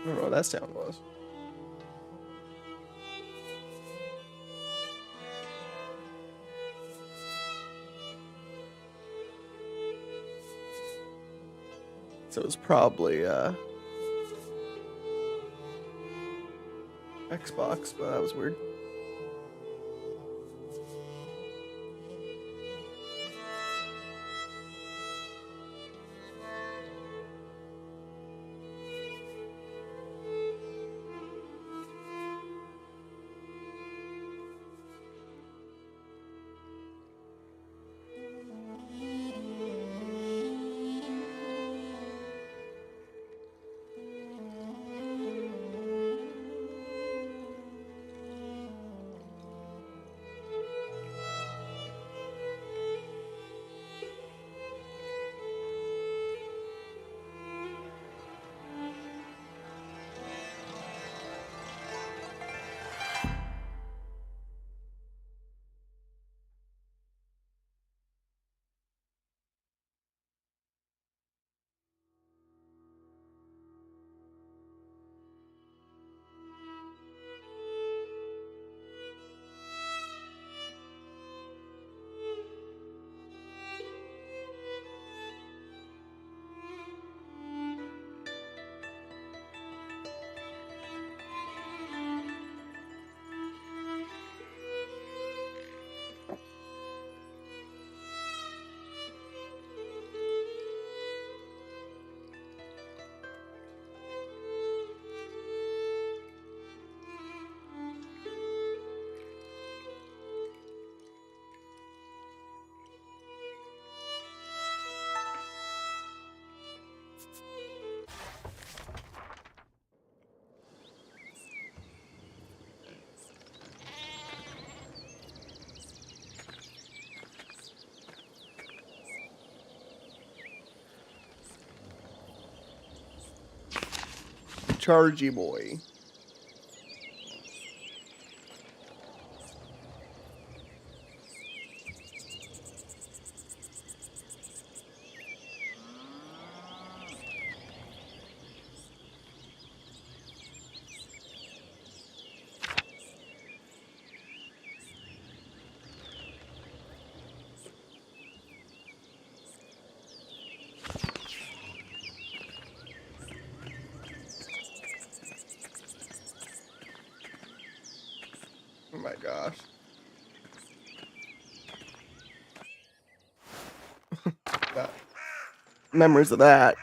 I don't know what that sound was. So it's probably Xbox, but that was weird. Chargy boy. Oh my gosh. Got memories of that.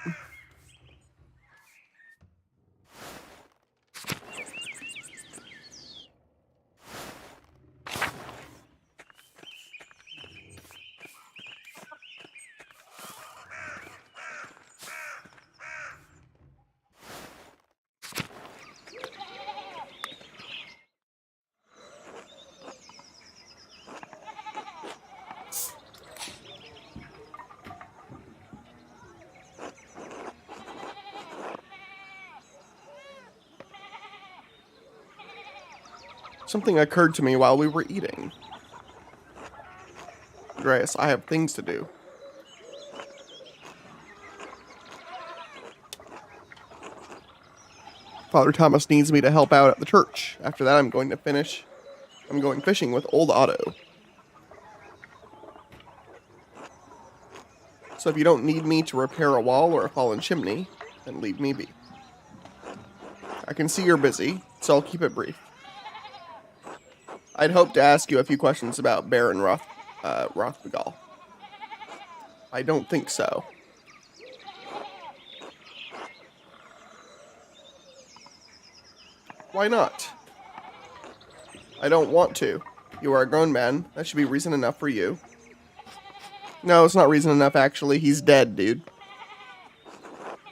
Something occurred to me while we were eating. Andreas, I have things to do. Father Thomas needs me to help out at the church. After that, I'm going fishing with old Otto. So if you don't need me to repair a wall or a fallen chimney, then leave me be. I can see you're busy, so I'll keep it brief. I'd hoped to ask you a few questions about Baron Rothbegal. I don't think so. Why not? I don't want to. You are a grown man. That should be reason enough for you. No, it's not reason enough, actually. He's dead, dude.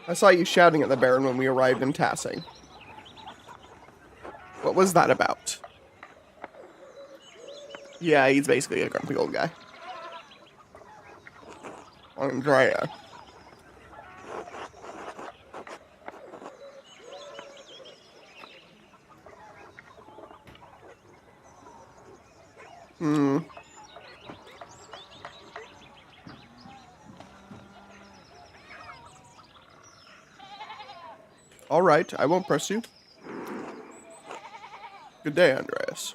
I saw you shouting at the Baron when we arrived in Tassing. What was that about? Yeah, he's basically a grumpy old guy. Andrea. All right, I won't press you. Good day, Andreas.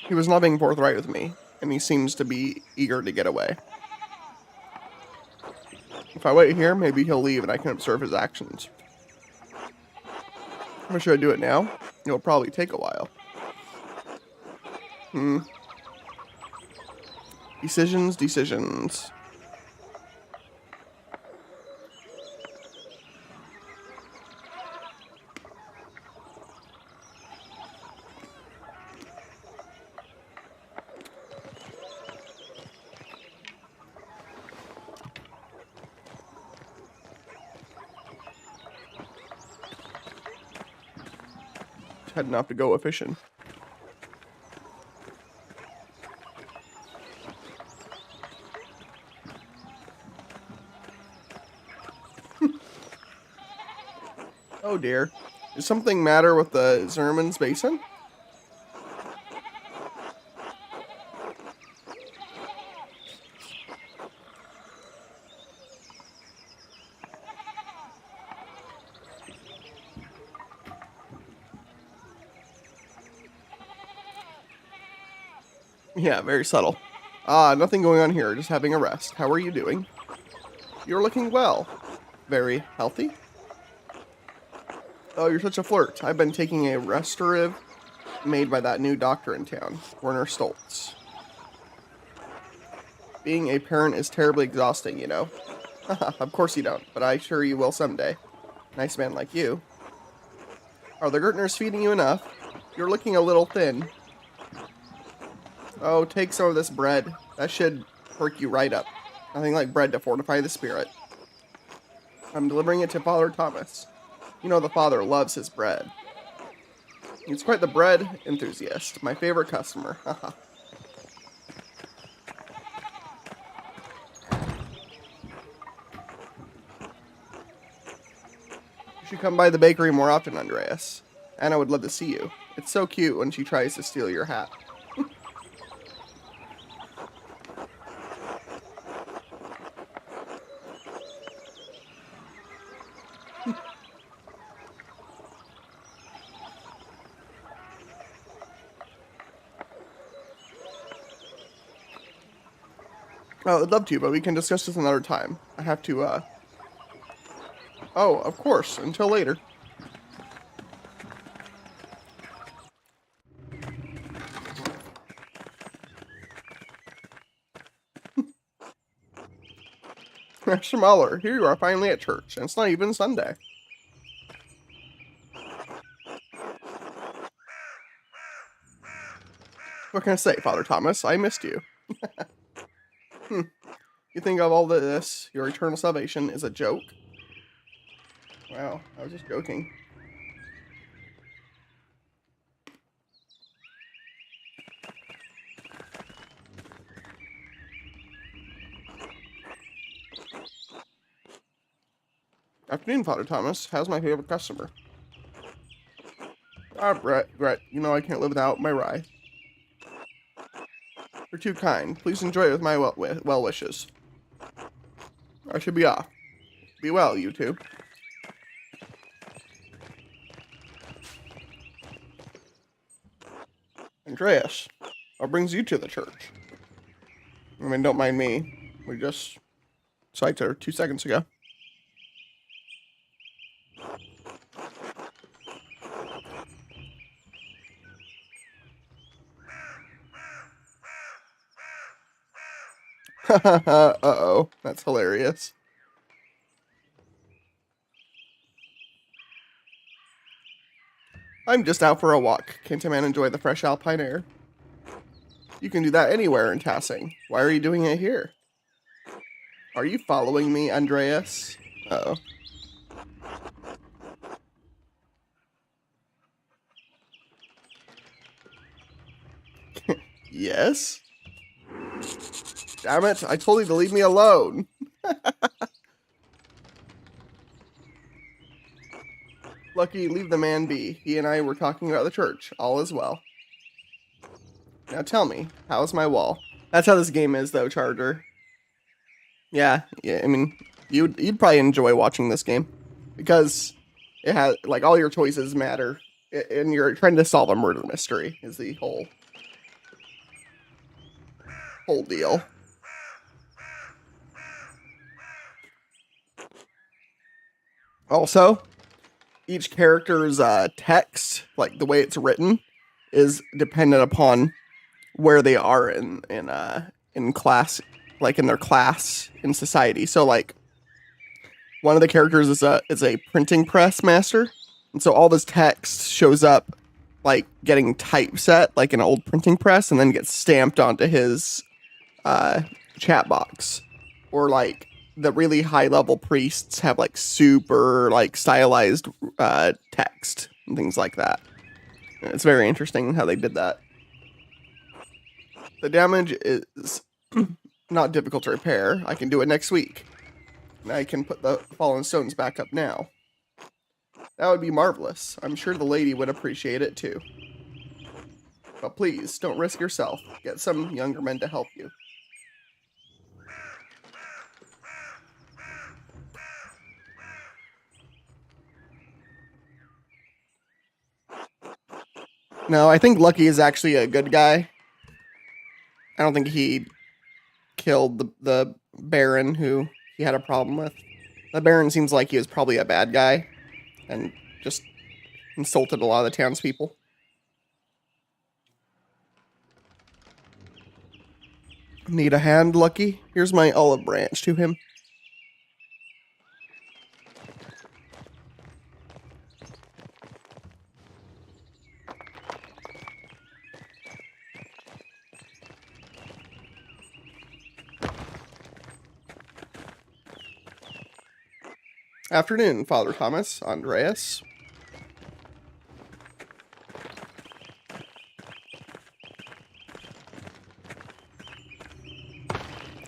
He was not being forthright with me, and he seems to be eager to get away. If I wait here, maybe he'll leave and I can observe his actions. Or should I do it now? It'll probably take a while. Decisions. Heading off to go fishing. Oh dear. Does something matter with the Zerman's basin? Yeah, very subtle. Nothing going on here, just having a rest. How are you doing? You're looking well. Very healthy? Oh, you're such a flirt. I've been taking a restorative made by that new doctor in town, Werner Stoltz. Being a parent is terribly exhausting, you know. Of course you don't, but I'm sure you will someday. Nice man like you. Are the Gertners feeding you enough? You're looking a little thin. Oh, take some of this bread. That should perk you right up. Nothing like bread to fortify the spirit. I'm delivering it to Father Thomas. You know the father loves his bread. He's quite the bread enthusiast. My favorite customer. Haha. You should come by the bakery more often, Andreas. Anna would love to see you. It's so cute when she tries to steal your hat. Well, I'd love to, but we can discuss this another time. I have to, Oh, of course. Until later. Mr. Mahler, here you are finally at church, and it's not even Sunday. What can I say, Father Thomas? I missed you. You think of all this, your eternal salvation is a joke? Wow, I was just joking. Afternoon, Father Thomas. How's my favorite customer? Brett, you know I can't live without my rye. You're too kind. Please enjoy it with my well wishes. I should be off. Be well, you two. Andreas, what brings you to the church? I mean, don't mind me. We just psyched her 2 seconds ago. Uh-oh, that's hilarious. I'm just out for a walk. Can't a man enjoy the fresh alpine air? You can do that anywhere in Tassing. Why are you doing it here? Are you following me, Andreas? Uh-oh. Yes? Damn it, I told you to leave me alone. Lucky, leave the man be. He and I were talking about the church. All is well. Now tell me, how's my wall? That's how this game is, though, Charger. Yeah, I mean, You'd probably enjoy watching this game because it has like all your choices matter, and you're trying to solve a murder mystery. Is the whole deal. Also, each character's text, like the way it's written, is dependent upon where they are in class, like in their class in society. So like one of the characters is a printing press master, and so all this text shows up like getting typeset like an old printing press, and then gets stamped onto his chat box. Or like the really high level priests have like super like stylized text and things like that. And it's very interesting how they did that. The damage is not difficult to repair. I can do it next week. And I can put the fallen stones back up now. That would be marvelous. I'm sure the lady would appreciate it too. But please, don't risk yourself. Get some younger men to help you. No, I think Lucky is actually a good guy. I don't think he killed the Baron who he had a problem with. The Baron seems like he was probably a bad guy and just insulted a lot of the townspeople. Need a hand, Lucky? Here's my olive branch to him. Afternoon, Father Thomas, Andreas.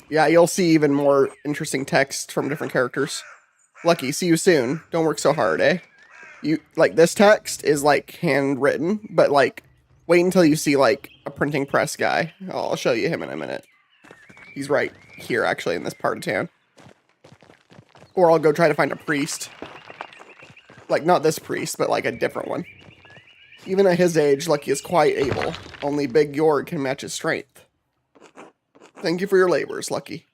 Yeah, you'll see even more interesting text from different characters. Lucky, see you soon. Don't work so hard, eh? You like this text is like handwritten, but like wait until you see like a printing press guy. I'll show you him in a minute. He's right here actually in this part of town. Or I'll go try to find a priest. Like not this priest, but like a different one. Even at his age, Lucky is quite able. Only Big Jorg can match his strength. Thank you for your labors, Lucky.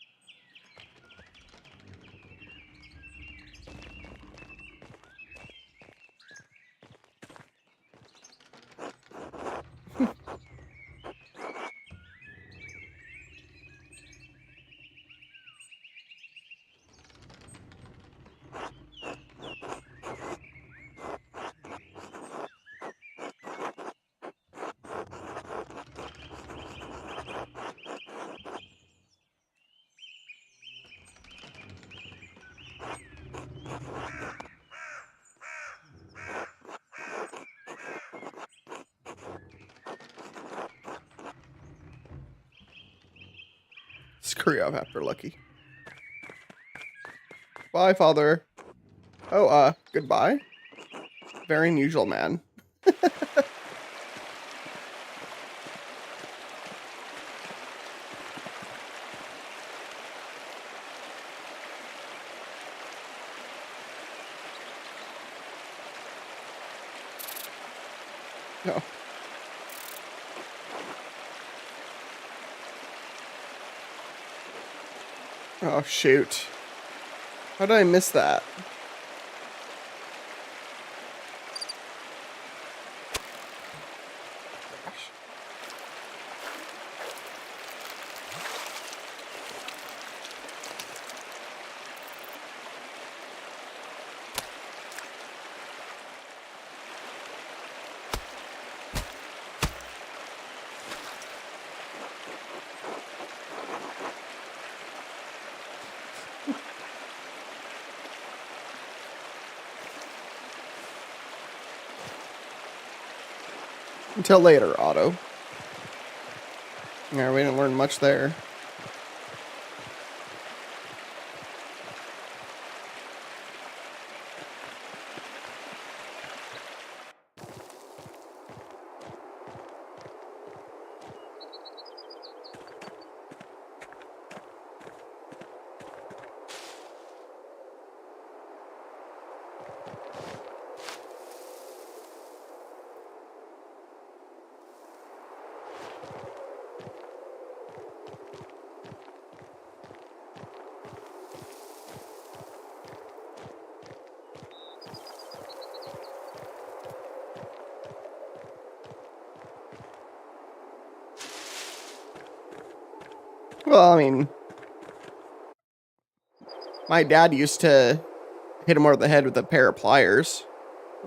Screw up after Lucky. Bye, Father. Oh, goodbye. Very unusual, man. No. Oh, shoot. How did I miss that? Until later, Otto. Yeah, we didn't learn much there. Well, I mean, my dad used to hit him over the head with a pair of pliers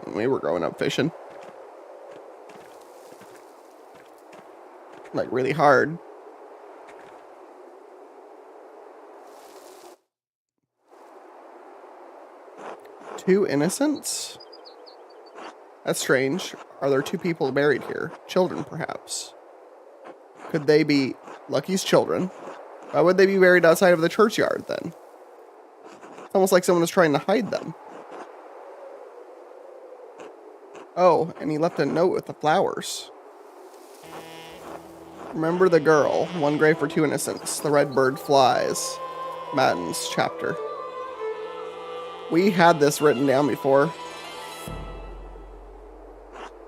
when we were growing up fishing. Like, really hard. Two innocents? That's strange. Are there two people buried here? Children, perhaps. Could they be Lucky's children? Why would they be buried outside of the churchyard, then? It's almost like someone is trying to hide them. Oh, and he left a note with the flowers. Remember the girl. One grave for two innocents. The red bird flies. Madden's chapter. We had this written down before.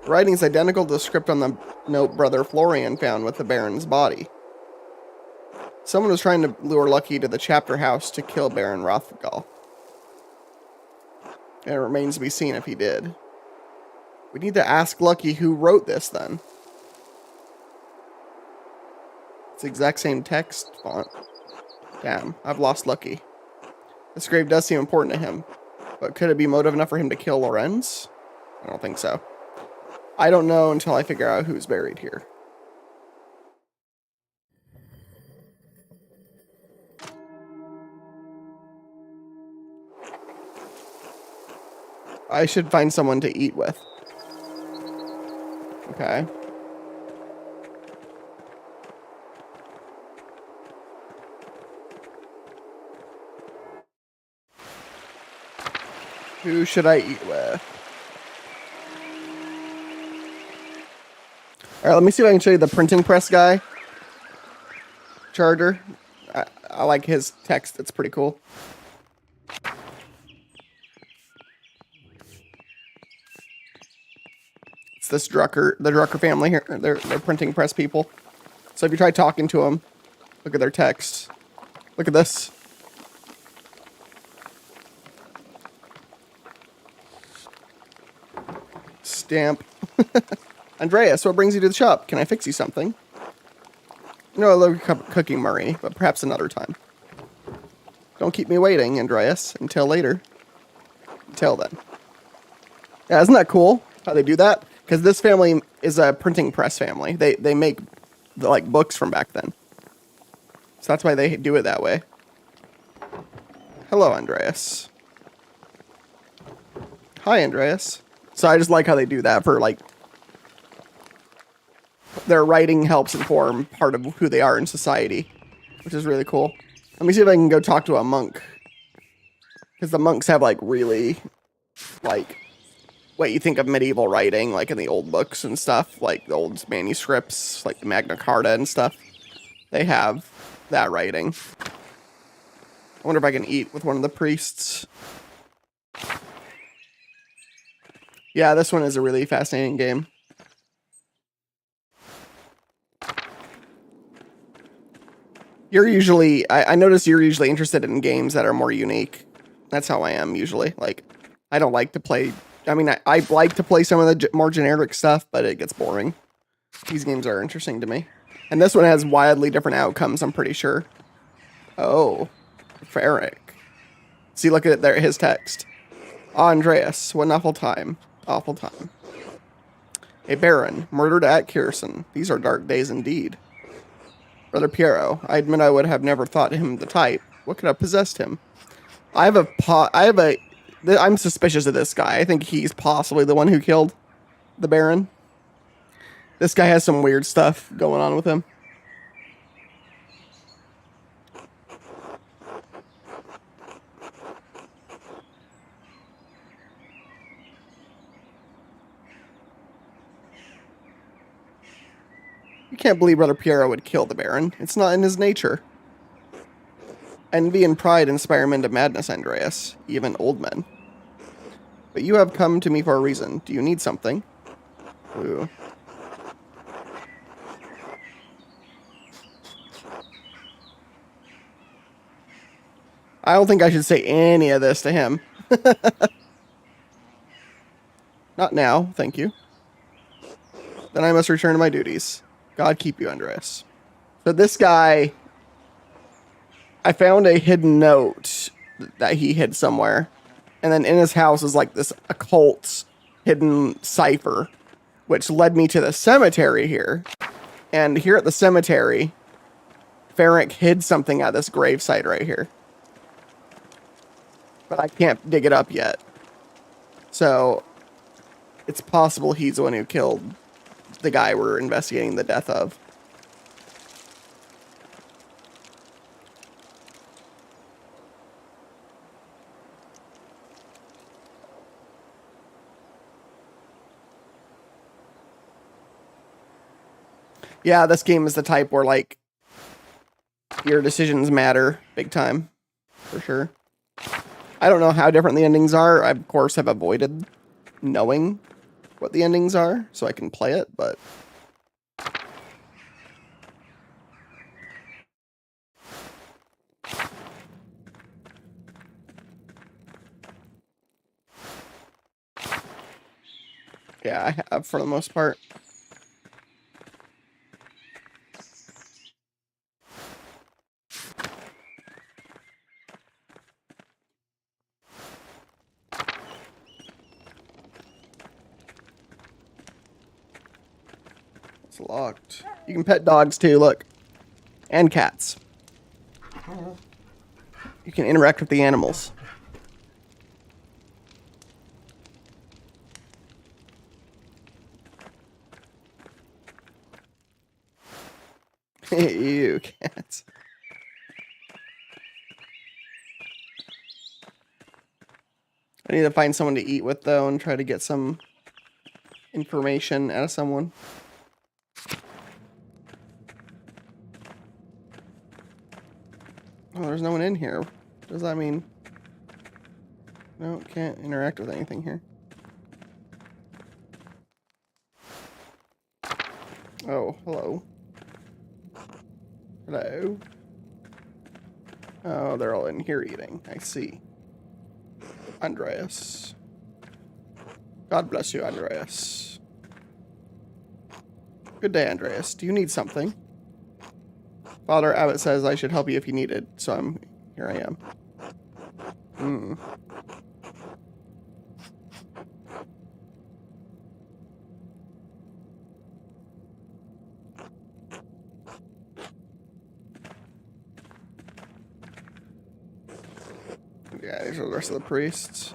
The writing is identical to the script on the note Brother Florian found with the Baron's body. Someone was trying to lure Lucky to the chapter house to kill Baron Rothgal. And it remains to be seen if he did. We need to ask Lucky who wrote this, then. It's the exact same text font. Damn, I've lost Lucky. This grave does seem important to him. But could it be motive enough for him to kill Lorenz? I don't think so. I don't know until I figure out who's buried here. I should find someone to eat with. Okay. Who should I eat with? Alright, let me see if I can show you the printing press guy. Charger. I like his text. It's pretty cool. It's this Drucker, the Drucker family here. They're printing press people. So if you try talking to them, look at their text. Look at this. Stamp. Andreas, what brings you to the shop? Can I fix you something? No, I love cooking, Murray, but perhaps another time. Don't keep me waiting, Andreas. Until later. Until then. Yeah, isn't that cool how they do that? Because this family is a printing press family. They make like books from back then. So that's why they do it that way. Hello, Andreas. Hi, Andreas. So I just like how they do that for like their writing helps inform part of who they are in society, which is really cool. Let me see if I can go talk to a monk. Because the monks have, like, really, like, what you think of medieval writing, like in the old books and stuff, like the old manuscripts, like the Magna Carta and stuff. They have that writing. I wonder if I can eat with one of the priests. Yeah, this one is a really fascinating game. You're usually, I notice you're usually interested in games that are more unique. That's how I am usually. Like, I don't like to play, I mean, I like to play some of the more generic stuff, but it gets boring. These games are interesting to me. And this one has wildly different outcomes, I'm pretty sure. Oh, for Eric. See, look at there, his text. Andreas, what an awful time. Awful time. A baron, murdered at Kierson. These are dark days indeed. Brother Piero, I admit I would have never thought him the type. What could have possessed him? I'm suspicious of this guy. I think he's possibly the one who killed the Baron. This guy has some weird stuff going on with him. You can't believe Brother Piero would kill the Baron. It's not in his nature. Envy and pride inspire men to madness, Andreas, even old men. But you have come to me for a reason. Do you need something? Ooh. I don't think I should say any of this to him. Not now, thank you. Then I must return to my duties. God keep you, Andreas. So this guy I found a hidden note that he hid somewhere. And then in his house is like this occult hidden cipher, which led me to the cemetery here. And here at the cemetery, Ferric hid something at this gravesite right here. But I can't dig it up yet. So it's possible he's the one who killed the guy we're investigating the death of. Yeah, this game is the type where, like, your decisions matter big time, for sure. I don't know how different the endings are. I, of course, have avoided knowing what the endings are so I can play it, but... yeah, I have for the most part. It's locked. You can pet dogs too, look. And cats. You can interact with the animals. Ew, cats. I need to find someone to eat with, though, and try to get some information out of someone. Oh, there's no one in here. What does that mean? No, can't interact with anything here. Oh, hello. Hello. Oh, they're all in here eating. I see. Andreas. God bless you, Andreas. Good day, Andreas. Do you need something? Father Abbott says I should help you if you need it, so here I am. Yeah, these are the rest of the priests.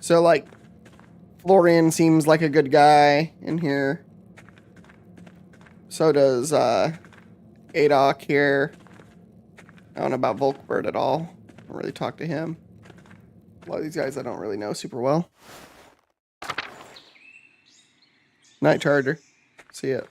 So, like, Florian seems like a good guy in here. So does Adok here. I don't know about Volkbert at all. I don't really talk to him. A lot of these guys I don't really know super well. Night Charger. See ya.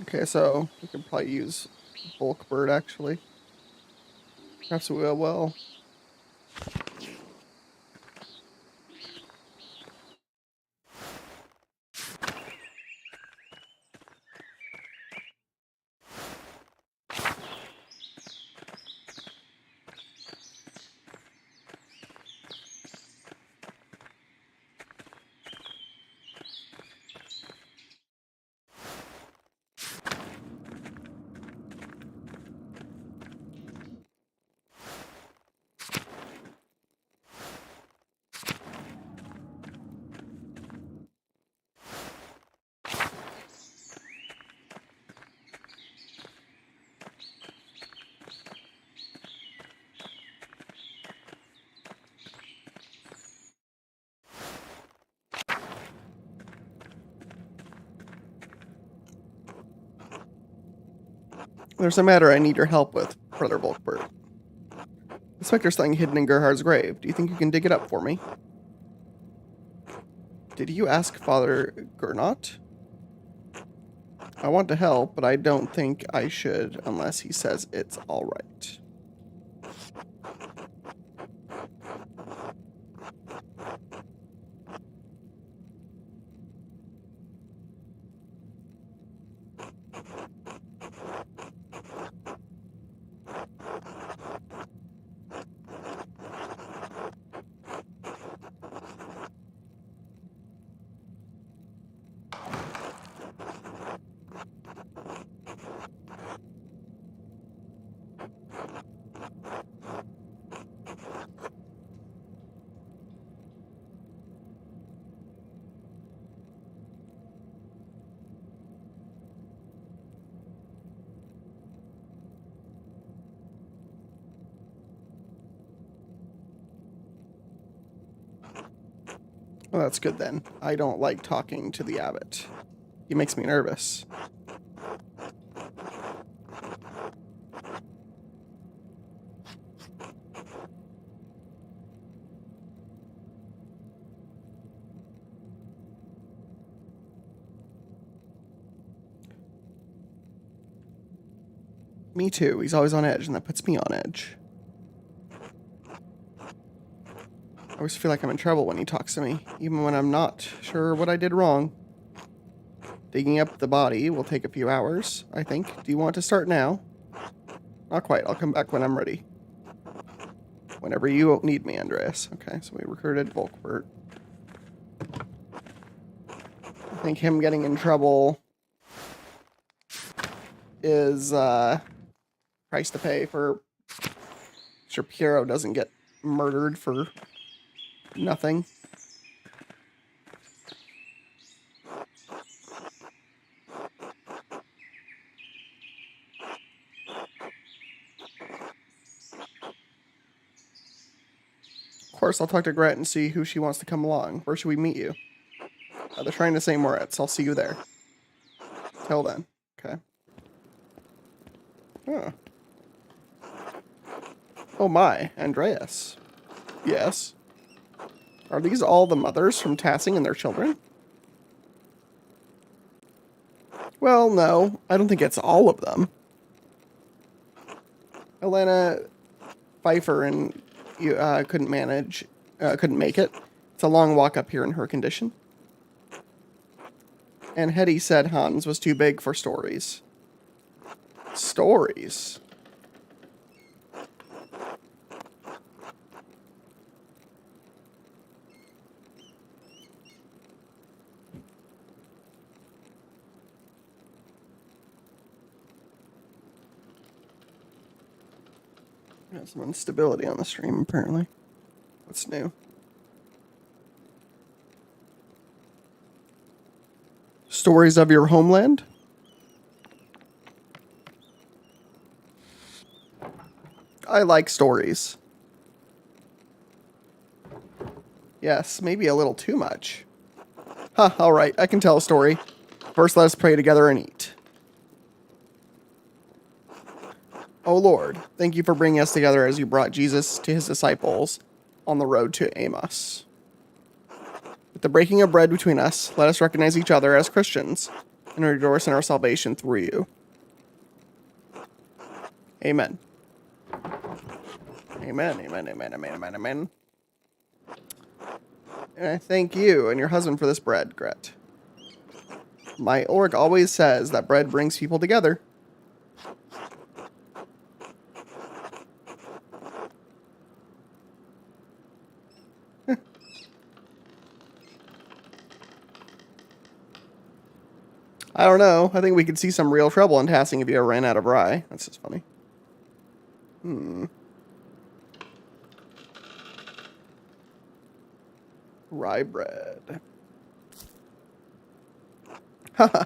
Okay, so we could probably use bulk bird actually. Perhaps we will. There's a matter I need your help with, Brother Bulkbird. The specter's thing hidden in Gerhard's grave. Do you think you can dig it up for me? Did you ask Father Gernot? I want to help, but I don't think I should unless he says it's alright. Well, that's good then. I don't like talking to the abbot. He makes me nervous. Me too. He's always on edge, and that puts me on edge. I always feel like I'm in trouble when he talks to me, even when I'm not sure what I did wrong. Digging up the body will take a few hours, I think. Do you want to start now? Not quite. I'll come back when I'm ready. Whenever you need me, Andreas. Okay, so we recruited Volkbert. I think him getting in trouble is price to pay for sure Piero doesn't get murdered for nothing. Of course, I'll talk to Gret and see who she wants to come along. Where should we meet you? The Shrine to St. Moritz. I'll see you there. Till then. Okay. Huh. Oh my, Andreas. Yes. Are these all the mothers from Tassing and their children? Well, no. I don't think it's all of them. Elena Pfeiffer and you couldn't make it. It's a long walk up here in her condition. And Hetty said Hans was too big for stories. Stories? Got some instability on the stream, apparently. What's new? Stories of your homeland? I like stories. Yes, maybe a little too much. Huh, alright, I can tell a story. First, let us pray together and eat. O Lord, thank you for bringing us together as you brought Jesus to his disciples on the road to Emmaus. With the breaking of bread between us, let us recognize each other as Christians. and rejoice in our salvation through you. Amen. Amen, amen, amen, amen, amen, amen. And I thank you and your husband for this bread, Gret. My orc always says that bread brings people together. I don't know. I think we could see some real trouble in Tassing if you ever ran out of rye. That's just funny. Rye bread. Haha.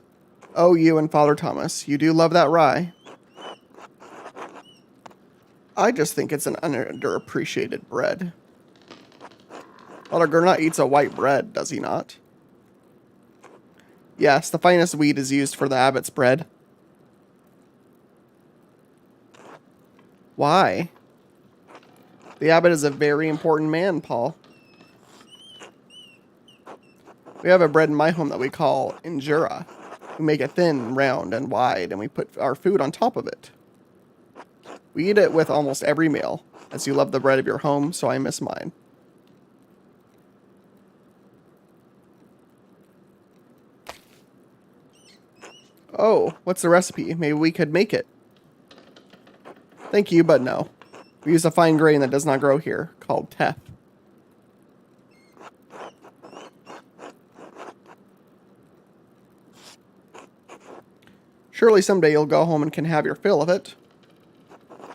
Oh, you and Father Thomas. You do love that rye. I just think it's an underappreciated bread. Father Gernot eats a white bread, does he not? Yes, the finest wheat is used for the abbot's bread. Why? The abbot is a very important man, Paul. We have a bread in my home that we call injera. We make it thin, round, and wide, and we put our food on top of it. We eat it with almost every meal, as you love the bread of your home, so I miss mine. Oh, what's the recipe? Maybe we could make it. Thank you, but no. We use a fine grain that does not grow here, called teff. Surely someday you'll go home and can have your fill of it.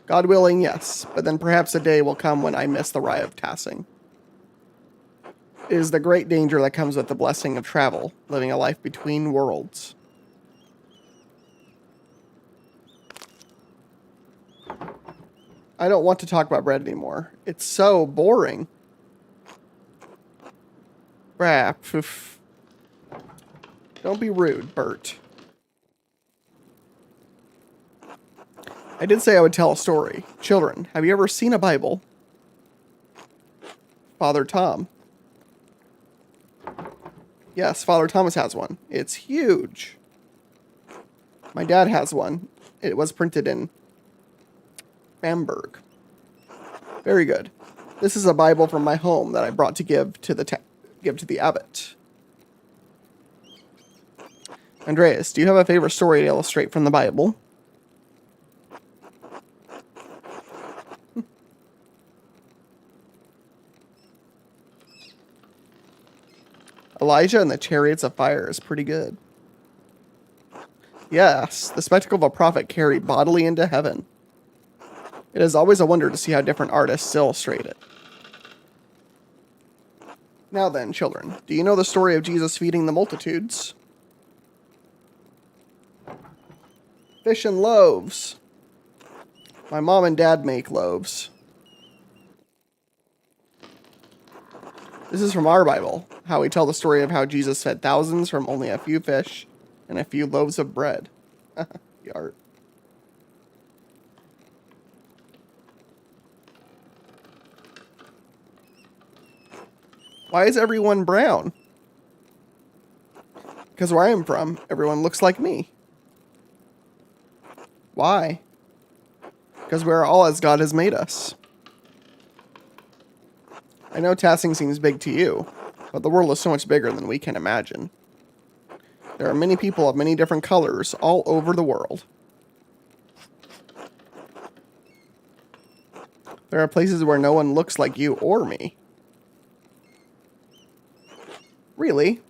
God willing, yes, but then perhaps a day will come when I miss the rye of Tassing. It is the great danger that comes with the blessing of travel, living a life between worlds. I don't want to talk about bread anymore. It's so boring. Brah, poof. Don't be rude, Bert. I did say I would tell a story. Children, have you ever seen a Bible? Father Tom. Yes, Father Thomas has one. It's huge. My dad has one. It was printed in Bamberg. Very good. This is a Bible from my home that I brought to give to the abbot. Andreas, do you have a favorite story to illustrate from the Bible? Elijah and the chariots of fire is pretty good. Yes, the spectacle of a prophet carried bodily into heaven. It is always a wonder to see how different artists illustrate it. Now then, children, do you know the story of Jesus feeding the multitudes? Fish and loaves. My mom and dad make loaves. This is from our Bible, how we tell the story of how Jesus fed thousands from only a few fish and a few loaves of bread. The art. Why is everyone brown? Because where I am from, everyone looks like me. Why? Because we are all as God has made us. I know Tassing seems big to you, but the world is so much bigger than we can imagine. There are many people of many different colors all over the world. There are places where no one looks like you or me. Really?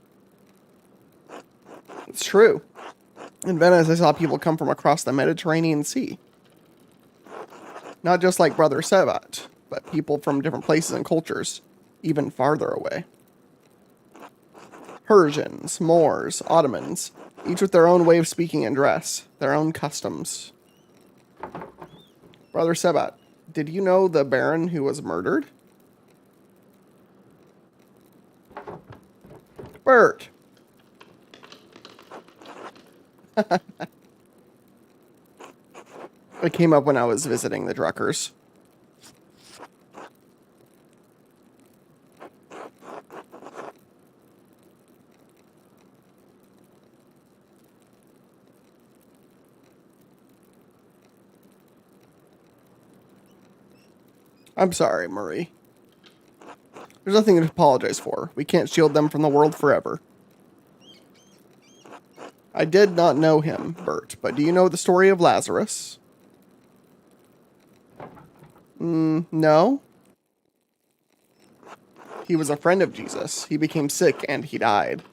It's true. In Venice, I saw people come from across the Mediterranean Sea. Not just like Brother Sevat, but people from different places and cultures, even farther away. Persians, Moors, Ottomans, each with their own way of speaking and dress, their own customs. Brother Sebat, did you know the Baron who was murdered? Bert! It came up when I was visiting the Druckers. I'm sorry, Marie. There's nothing to apologize for. We can't shield them from the world forever. I did not know him, Bert, but do you know the story of Lazarus? No. He was a friend of Jesus. He became sick and he died.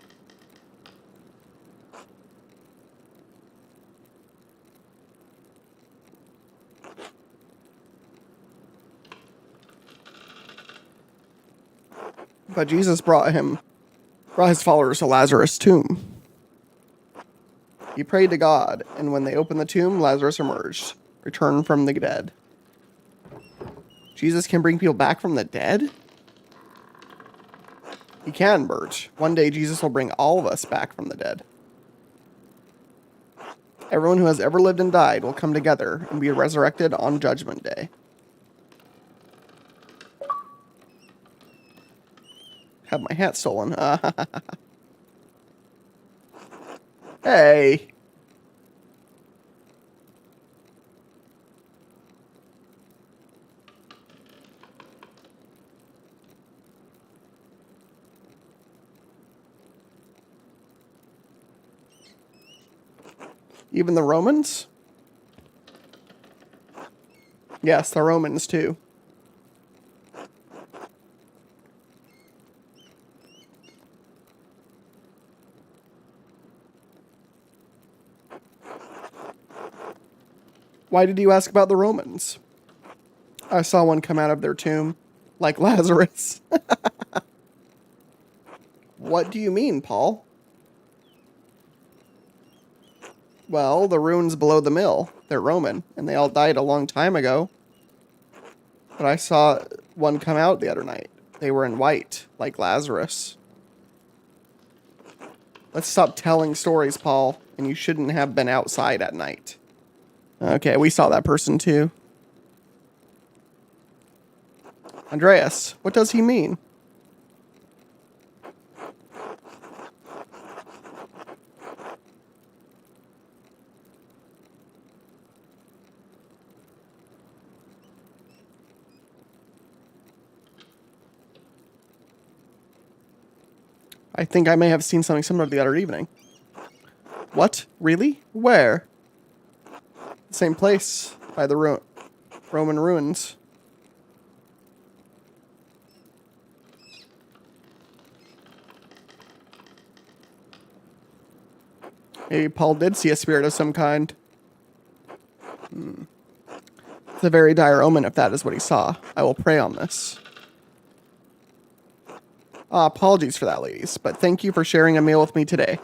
But Jesus brought his followers to Lazarus' tomb. He prayed to God, and when they opened the tomb, Lazarus emerged, returned from the dead. Jesus can bring people back from the dead? He can, Bert. One day Jesus will bring all of us back from the dead. Everyone who has ever lived and died will come together and be resurrected on Judgment Day. Have my hat stolen. Hey. Even the Romans? Yes, the Romans too. Why did you ask about the Romans? I saw one come out of their tomb, like Lazarus. What do you mean, Paul? Well, the ruins below the mill. They're Roman, and they all died a long time ago. But I saw one come out the other night. They were in white, like Lazarus. Let's stop telling stories, Paul, and you shouldn't have been outside at night. Okay, we saw that person too. Andreas, what does he mean? I think I may have seen something similar the other evening. What? Really? Where? The same place, by the Roman ruins. Maybe Paul did see a spirit of some kind. It's a very dire omen if that is what he saw. I will pray on this. Apologies for that, ladies, but thank you for sharing a meal with me today.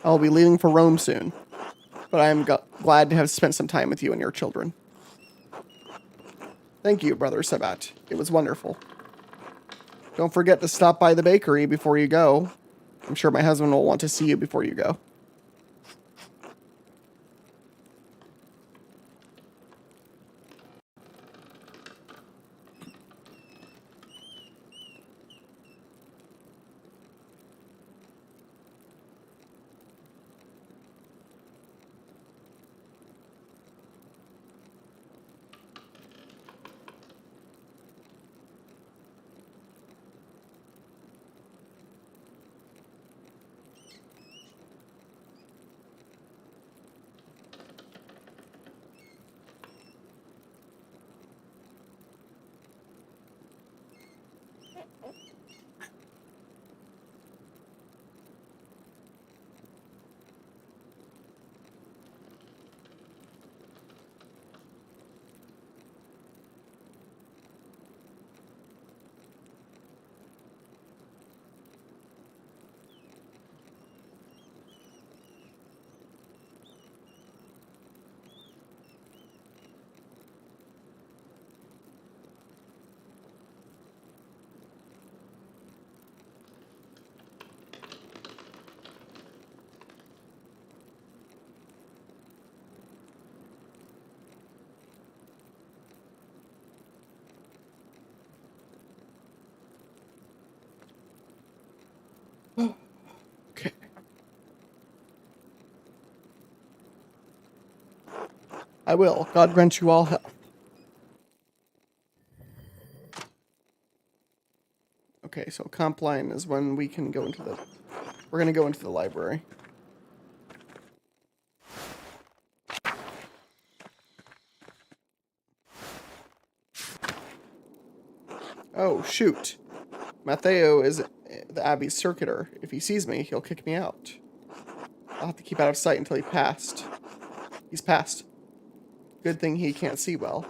I will be leaving for Rome soon, but I am glad to have spent some time with you and your children. Thank you, Brother Sabat. It was wonderful. Don't forget to stop by the bakery before you go. I'm sure my husband will want to see you before you go. Okay. I will. God grant you all health. Okay, so comp line is when we can go into the... We're going to go into the library. Oh, shoot. Matteo is the Abbey's circuiter. If he sees me, he'll kick me out. I'll have to keep out of sight until he passed. He's passed. Good thing he can't see well.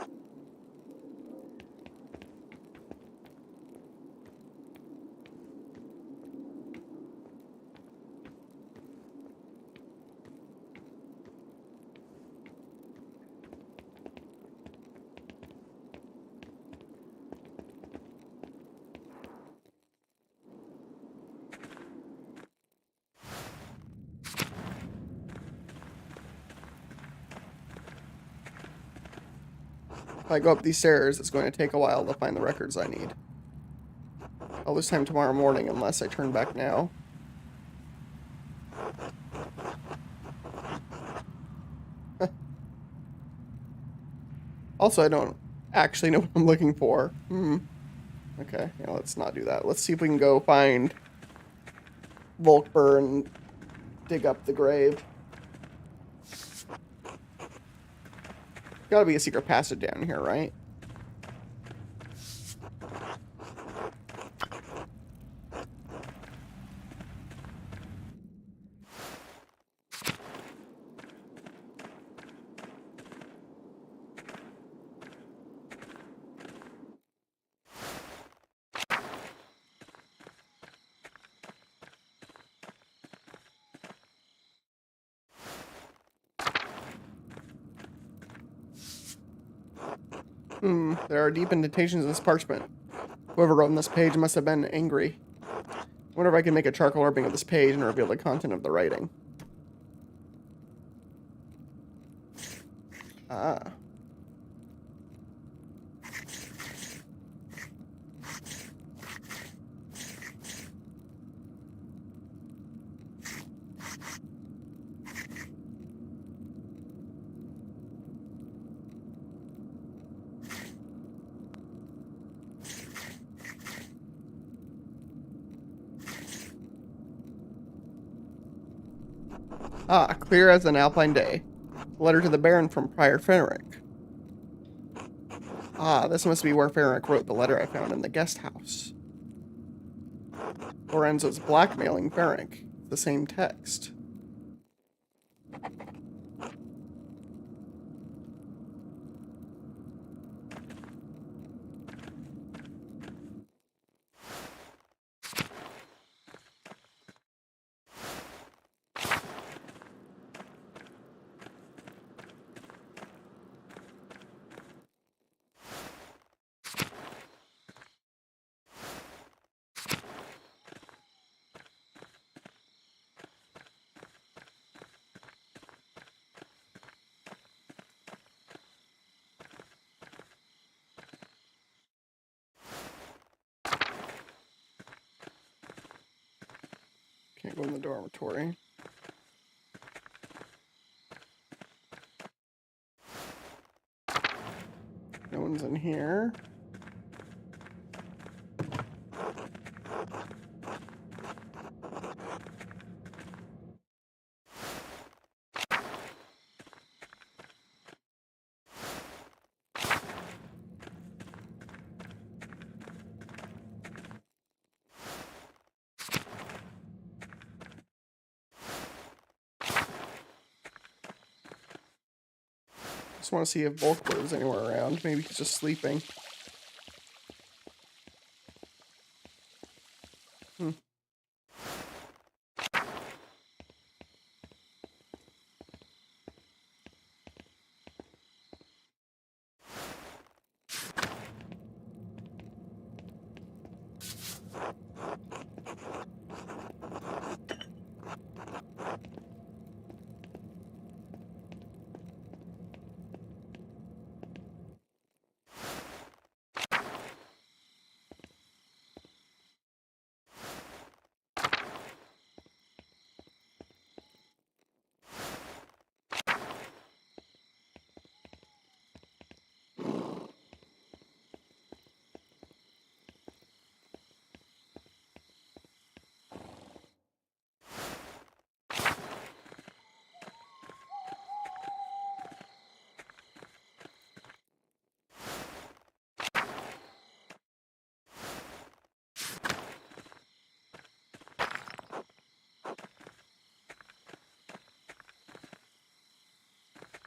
If I go up these stairs, it's going to take a while to find the records I need. I'll lose time tomorrow morning unless I turn back now. Also, I don't actually know what I'm looking for. Okay, yeah, let's not do that. Let's see if we can go find Volkber and dig up the grave. Gotta be a secret passage down here, right? There are deep indentations in this parchment. Whoever wrote on this page must have been angry. I wonder if I can make a charcoal rubbing of this page and reveal the content of the writing. Ah. Ah, clear as an alpine day. Letter to the Baron from Prior Fenric. Ah, this must be where Fenric wrote the letter I found in the guest house. Lorenzo's blackmailing Fenric. The same text. Can't go in the dormitory. No one's in here. Just want to see if Volkberg is anywhere around. Maybe he's just sleeping.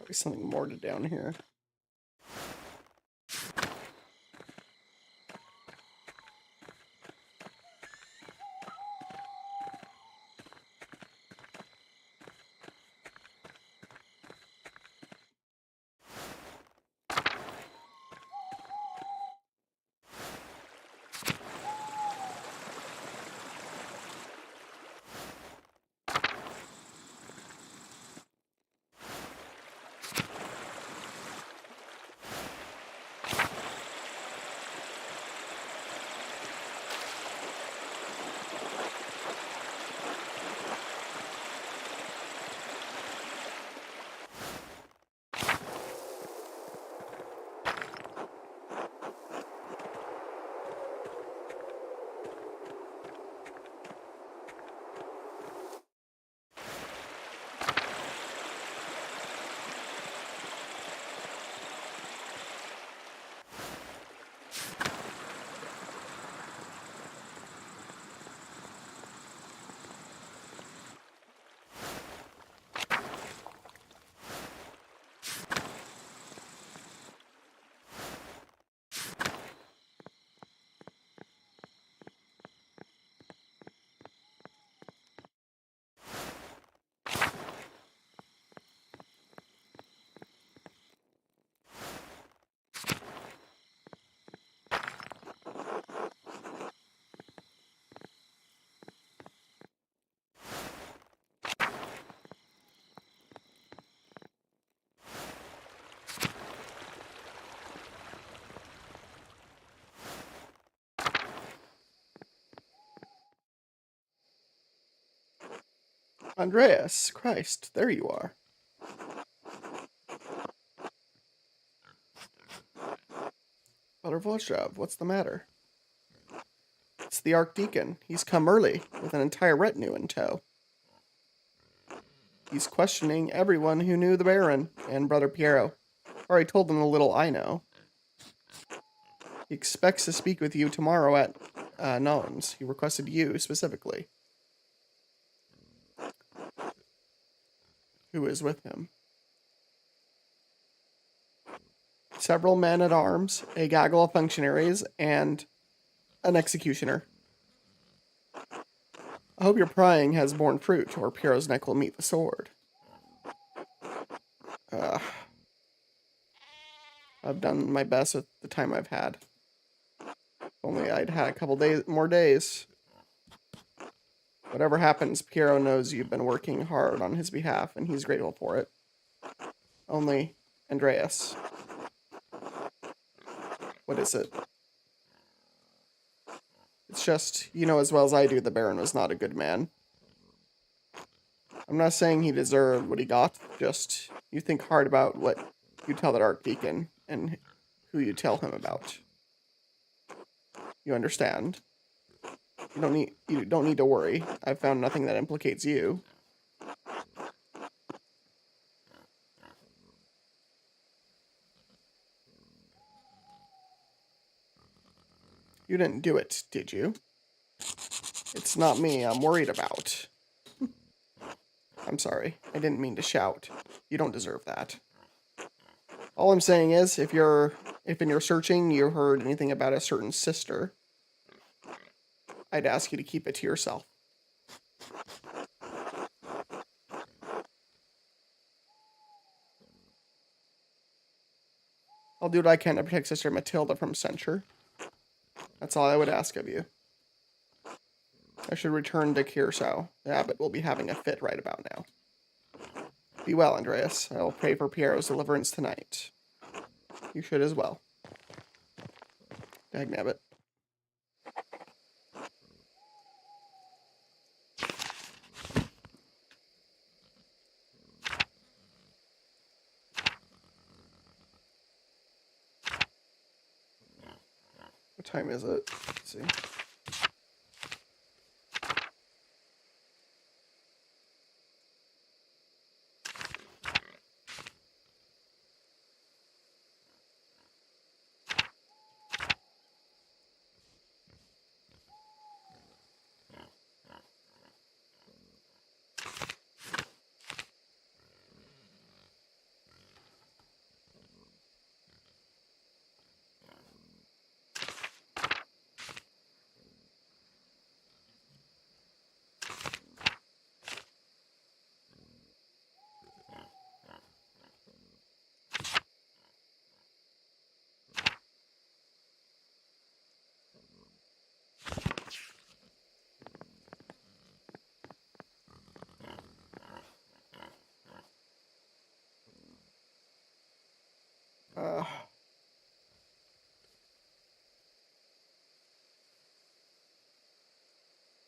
There's something more to down here. Andreas, Christ, there you are. Father Vlhoshav, what's the matter? It's the Archdeacon. He's come early, with an entire retinue in tow. He's questioning everyone who knew the Baron and Brother Piero. Or I told them the little I know. He expects to speak with you tomorrow at Nolan's. He requested you specifically. Who is with him? Several men-at-arms, a gaggle of functionaries, and an executioner. I hope your prying has borne fruit, or Piero's neck will meet the sword. I've done my best with the time I've had. If only I'd had a couple more days. Whatever happens, Piero knows you've been working hard on his behalf, and he's grateful for it. Only, Andreas. What is it? It's just, you know as well as I do, the Baron was not a good man. I'm not saying he deserved what he got, just you think hard about what you tell that Archdeacon and who you tell him about. You understand? You don't need to worry. I've found nothing that implicates you. You didn't do it, did you? It's not me I'm worried about. I'm sorry. I didn't mean to shout. You don't deserve that. All I'm saying is, if in your searching you heard anything about a certain sister, I'd ask you to keep it to yourself. I'll do what I can to protect Sister Matilda from censure. That's all I would ask of you. I should return to Curacao. The abbot will be having a fit right about now. Be well, Andreas. I will pray for Piero's deliverance tonight. You should as well. Dagnabbit. What time is it? Let's see.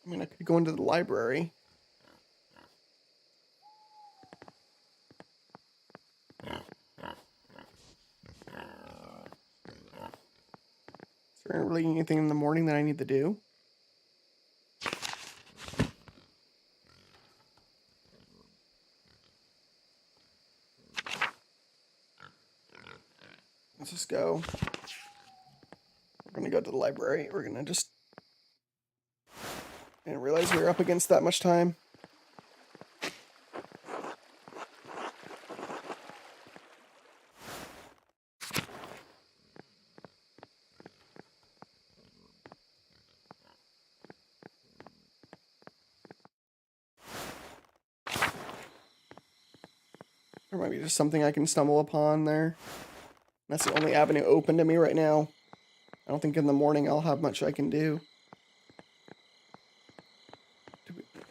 I mean, I could go into the library. Is there really anything in the morning that I need to do? Let's just go. We're gonna go to the library. We're gonna just... I didn't realize we were up against that much time. There might be just something I can stumble upon there. That's the only avenue open to me right now. I don't think in the morning I'll have much I can do.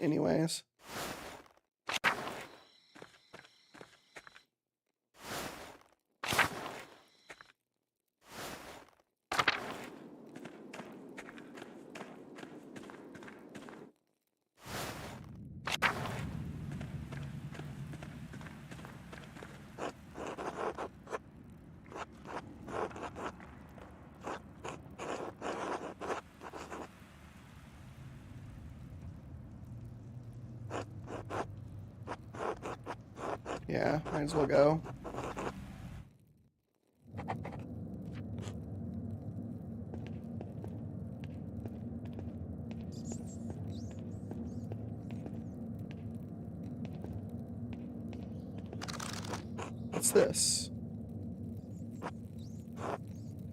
Anyways. Yeah, might as well go. What's this?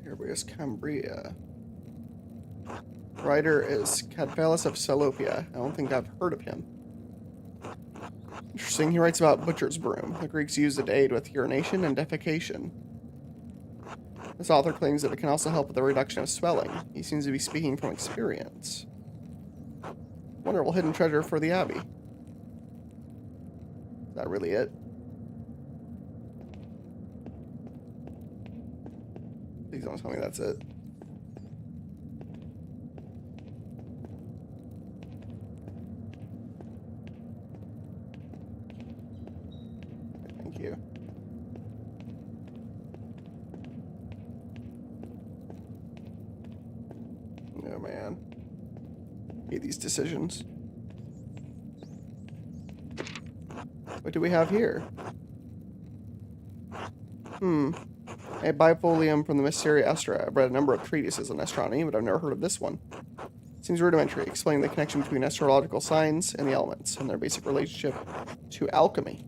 Herbaeus Cambria. Writer is Cadphalis of Salopia. I don't think I've heard of him. Interesting, he writes about butcher's broom. The Greeks used it to aid with urination and defecation. This author claims that it can also help with the reduction of swelling. He seems to be speaking from experience. Wonderful hidden treasure for the Abbey. Is that really it? Please don't tell me that's it. Thank you. Oh man. Hate these decisions. What do we have here? A bifolium from the Mysteria Astra. I've read a number of treatises on astronomy, but I've never heard of this one. Seems rudimentary, explaining the connection between astrological signs and the elements, and their basic relationship to alchemy.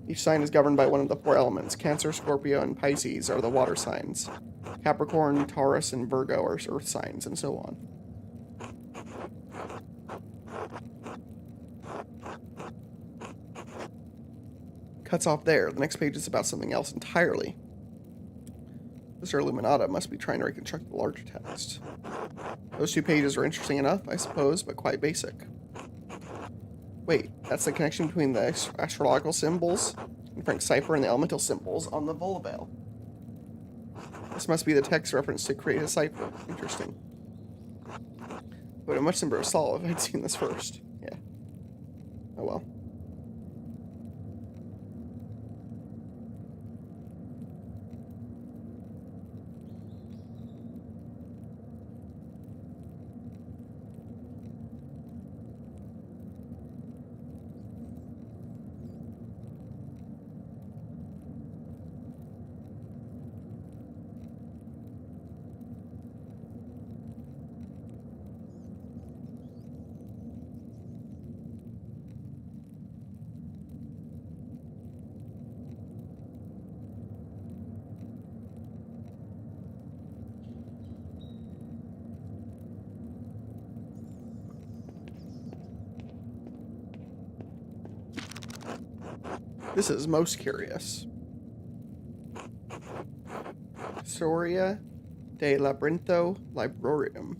Each sign is governed by one of the 4 elements. Cancer, Scorpio, and Pisces are the water signs. Capricorn, Taurus, and Virgo are earth signs, and so on. Cuts off there. The next page is about something else entirely. Mr. Illuminata must be trying to reconstruct the larger text. Those 2 pages are interesting enough, I suppose, but quite basic. Wait, that's the connection between the astrological symbols in Frank's cipher and the elemental symbols on the Volleyball. This must be the text reference to create a cipher. Interesting. But a much simpler solve if I'd seen this first. Yeah. Oh well. This is most curious. Soria de Labyrintho Librorium.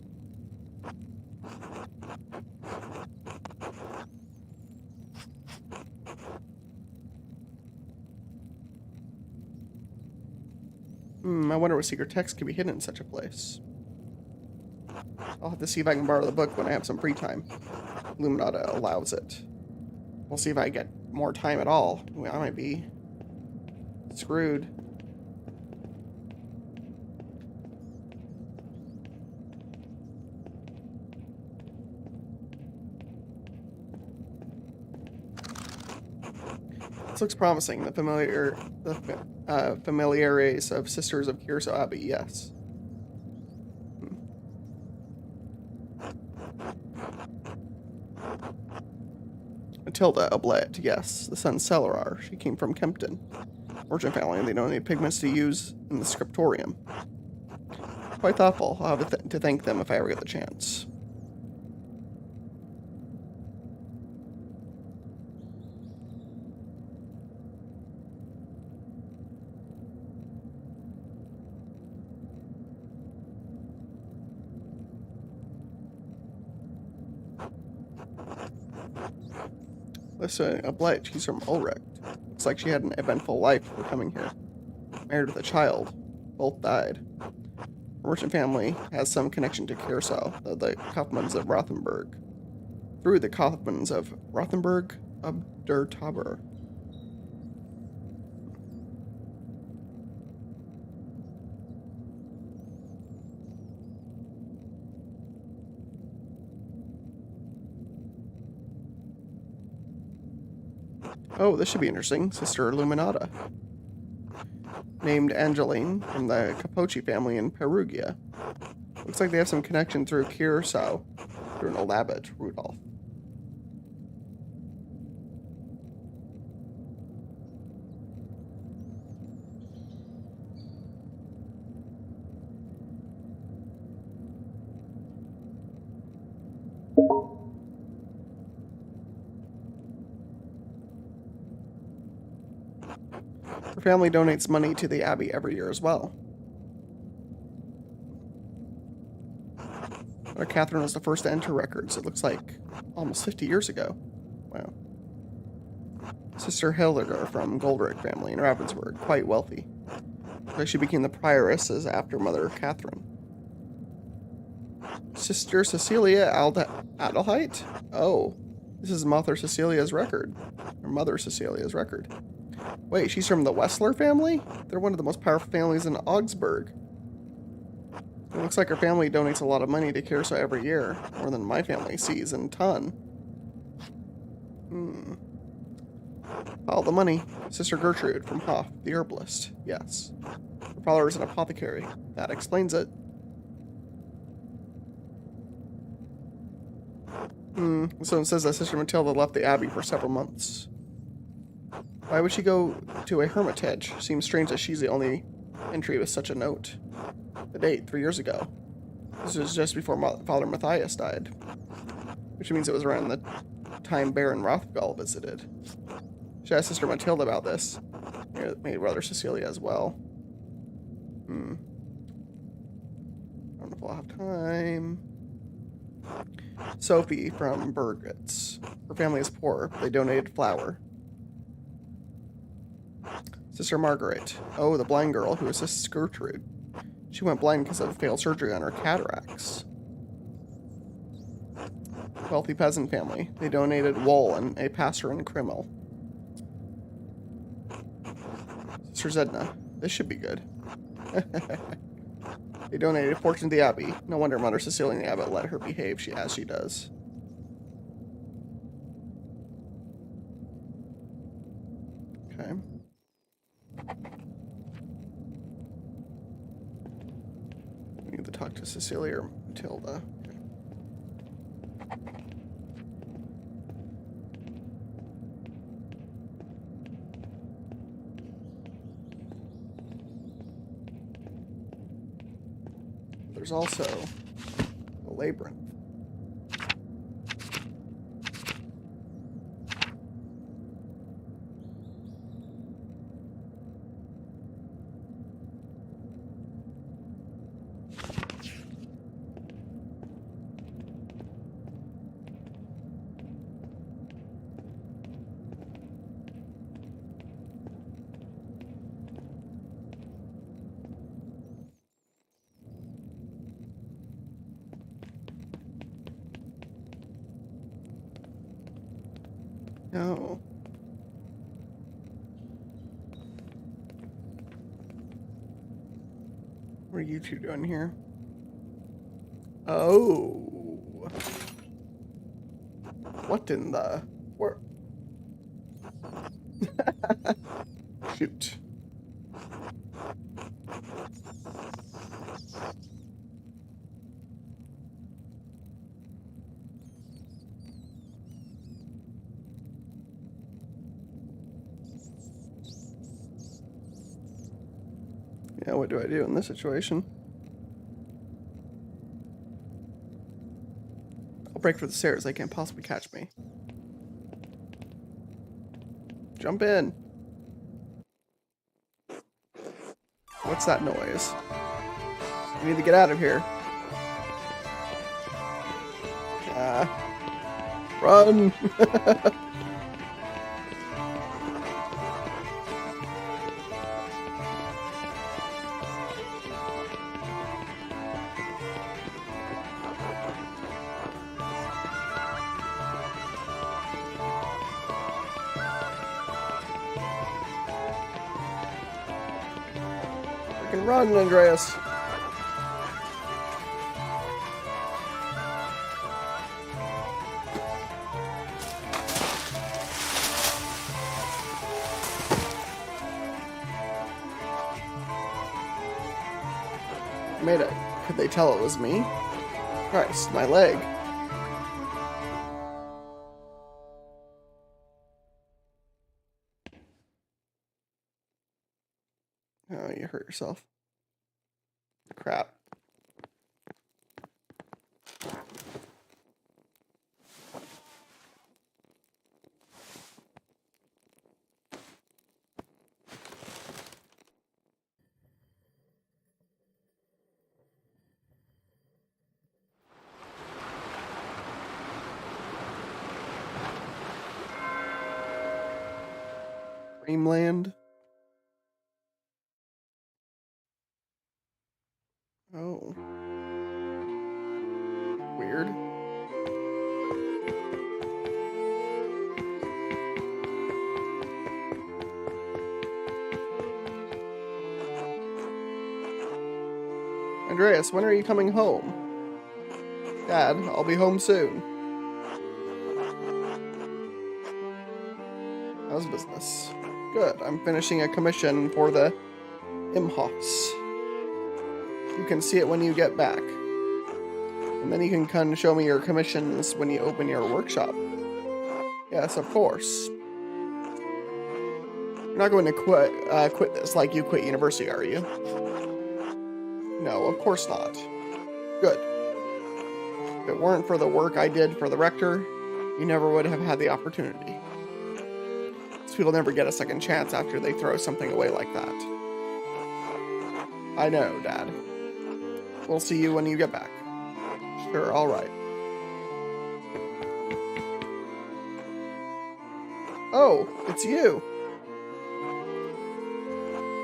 I wonder what secret text could be hidden in such a place. I'll have to see if I can borrow the book when I have some free time. Luminata allows it. We'll see if I get more time at all. I might be screwed. This looks promising. The familiares of Sisters of Curacao Abbey, yes. Matilda Oblet, yes. The son Celerar. She came from Kempton. Merchant family, and they don't need pigments to use in the scriptorium. Quite thoughtful. I'll have to thank them if I ever get the chance. Listen, Oblet, she's from Ulrich. Looks like she had an eventful life before coming here. Married with a child. Both died. Her merchant family has some connection to Curacao, the Kaufmanns of Rothenburg. Through the Kaufmanns of Rothenburg of der Tauber. Oh, this should be interesting. Sister Luminata. Named Angeline from the Capocci family in Perugia. Looks like they have some connection through Curacao, through an old abbot, Rudolph. Her family donates money to the abbey every year as well. Mother Catherine was the first to enter records. It looks like almost 50 years ago. Wow. Sister Hildegard from Goldrick family in Ravensburg, quite wealthy. She became the prioresses after Mother Catherine. Sister Cecilia Adelheid? Oh, this is Mother Cecilia's record. Or Mother Cecilia's record. Wait, she's from the Wessler family? They're one of the most powerful families in Augsburg. It looks like her family donates a lot of money to Curacao every year, more than my family sees in ton. All the money. Sister Gertrude from Hoff, the herbalist. Yes. Her father is an apothecary. That explains it. So it says that Sister Matilda left the abbey for several months. Why would she go to a hermitage? Seems strange that she's the only entry with such a note. The date, 3 years ago. This was just before Father Matthias died. Which means it was around the time Baron Rothgall visited. Should ask Sister Matilda about this. Maybe Brother Cecilia as well. I don't know if I'll have time. Sophie from Burgitz. Her family is poor. They donated flour. Sister Margaret. Oh, the blind girl who assists Gertrude. She went blind because of failed surgery on her cataracts. Wealthy peasant family. They donated wool and a pastor in Krimmel. Sister Zedna. This should be good. They donated a fortune to the abbey. No wonder Mother Cecilia and the abbot let her behave as she does. Okay. We need to talk to Cecilia or Matilda. There's also a labyrinth. Oh. What are you two doing here? Oh. What in the... Where? Shoot. Yeah, what do I do in this situation? I'll break for the stairs. They can't possibly catch me. Jump in. What's that noise? We need to get out of here. Run! Freaking run, Andreas! Made it. Could they tell it was me? Christ, my leg. Oh, you hurt yourself. Crap. Dreamland. Oh. Weird. Andreas, when are you coming home? Dad, I'll be home soon. How's business? Good. I'm finishing a commission for the Imhoffs. You can see it when you get back. And then you can come show me your commissions when you open your workshop. Yes, of course. You're not going to quit this like you quit university, are you? No, of course not. Good. If it weren't for the work I did for the rector, you never would have had the opportunity. These people never get a second chance after they throw something away like that. I know, Dad. We'll see you when you get back. Sure, all right. Oh, it's you.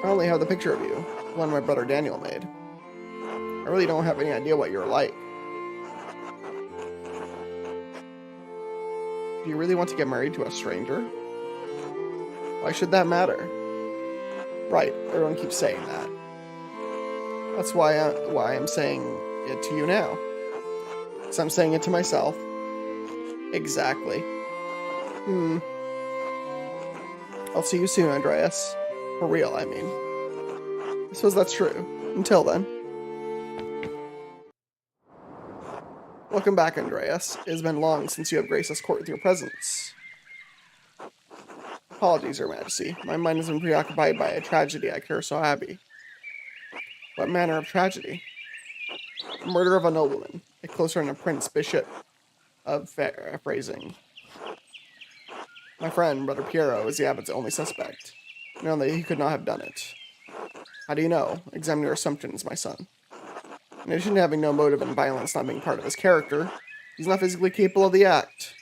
I only have the picture of you, one my brother Daniel made. I really don't have any idea what you're like. Do you really want to get married to a stranger? Why should that matter? Right, everyone keeps saying that. That's why I'm saying it to you now. Because I'm saying it to myself. Exactly. I'll see you soon, Andreas. For real, I mean. I suppose that's true. Until then. Welcome back, Andreas. It has been long since you have graced us court with your presence. Apologies, Your Majesty. My mind has been preoccupied by a tragedy at Curacao Abbey. What manner of tragedy? The murder of a nobleman, a closer and a prince bishop of phrasing. My friend, Brother Piero, is the abbot's only suspect. No, that he could not have done it. How do you know? Examine your assumptions, my son. In addition to having no motive and violence not being part of his character, he's not physically capable of the act.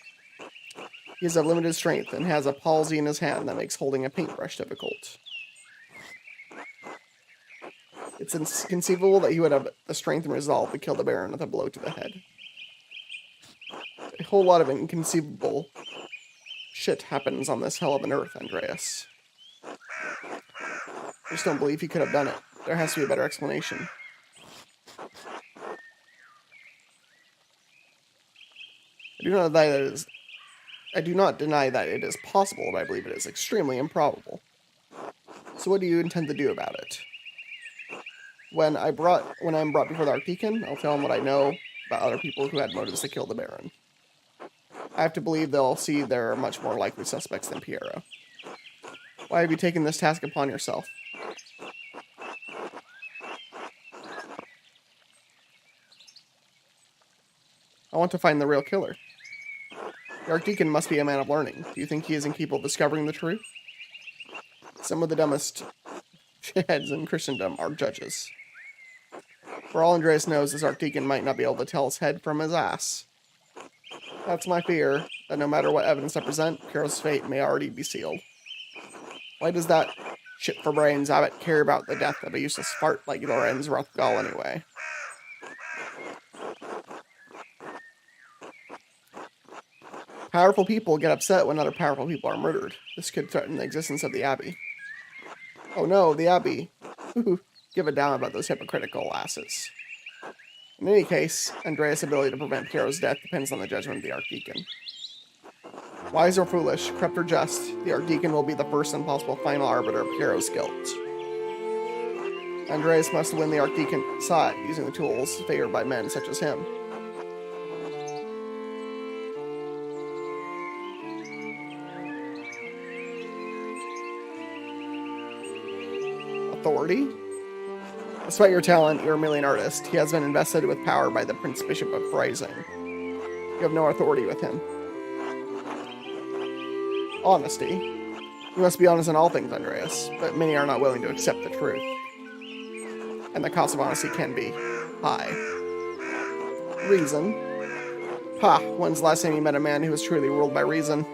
He is of limited strength and has a palsy in his hand that makes holding a paintbrush difficult. It's inconceivable that he would have the strength and resolve to kill the Baron with a blow to the head. A whole lot of inconceivable shit happens on this hell of an earth, Andreas. I just don't believe he could have done it. There has to be a better explanation. I do not deny that it is possible, but I believe it is extremely improbable. So what do you intend to do about it? When I'm brought before the Archdeacon, I'll tell him what I know about other people who had motives to kill the Baron. I have to believe they'll see there are much more likely suspects than Piero. Why have you taken this task upon yourself? I want to find the real killer. The Archdeacon must be a man of learning. Do you think he is incapable of discovering the truth? Some of the dumbest heads in Christendom are judges. For all Andreas knows, this Archdeacon might not be able to tell his head from his ass. That's my fear, that no matter what evidence I present, Piero's fate may already be sealed. Why does that shit-for-brains abbot care about the death of a useless fart like Lorenz Rothgall anyway? Powerful people get upset when other powerful people are murdered. This could threaten the existence of the Abbey. Oh no, the Abbey. Give a damn about those hypocritical asses. In any case, Andreas' ability to prevent Piero's death depends on the judgment of the Archdeacon. Wise or foolish, corrupt or just, the Archdeacon will be the first and possible final arbiter of Piero's guilt. Andreas must win the Archdeacon's side using the tools favored by men such as him. Authority? Despite your talent, you're merely an artist. He has been invested with power by the Prince Bishop of Freising. You have no authority with him. Honesty. You must be honest in all things, Andreas, but many are not willing to accept the truth. And the cost of honesty can be high. Reason. Ha! When's the last time you met a man who was truly ruled by reason?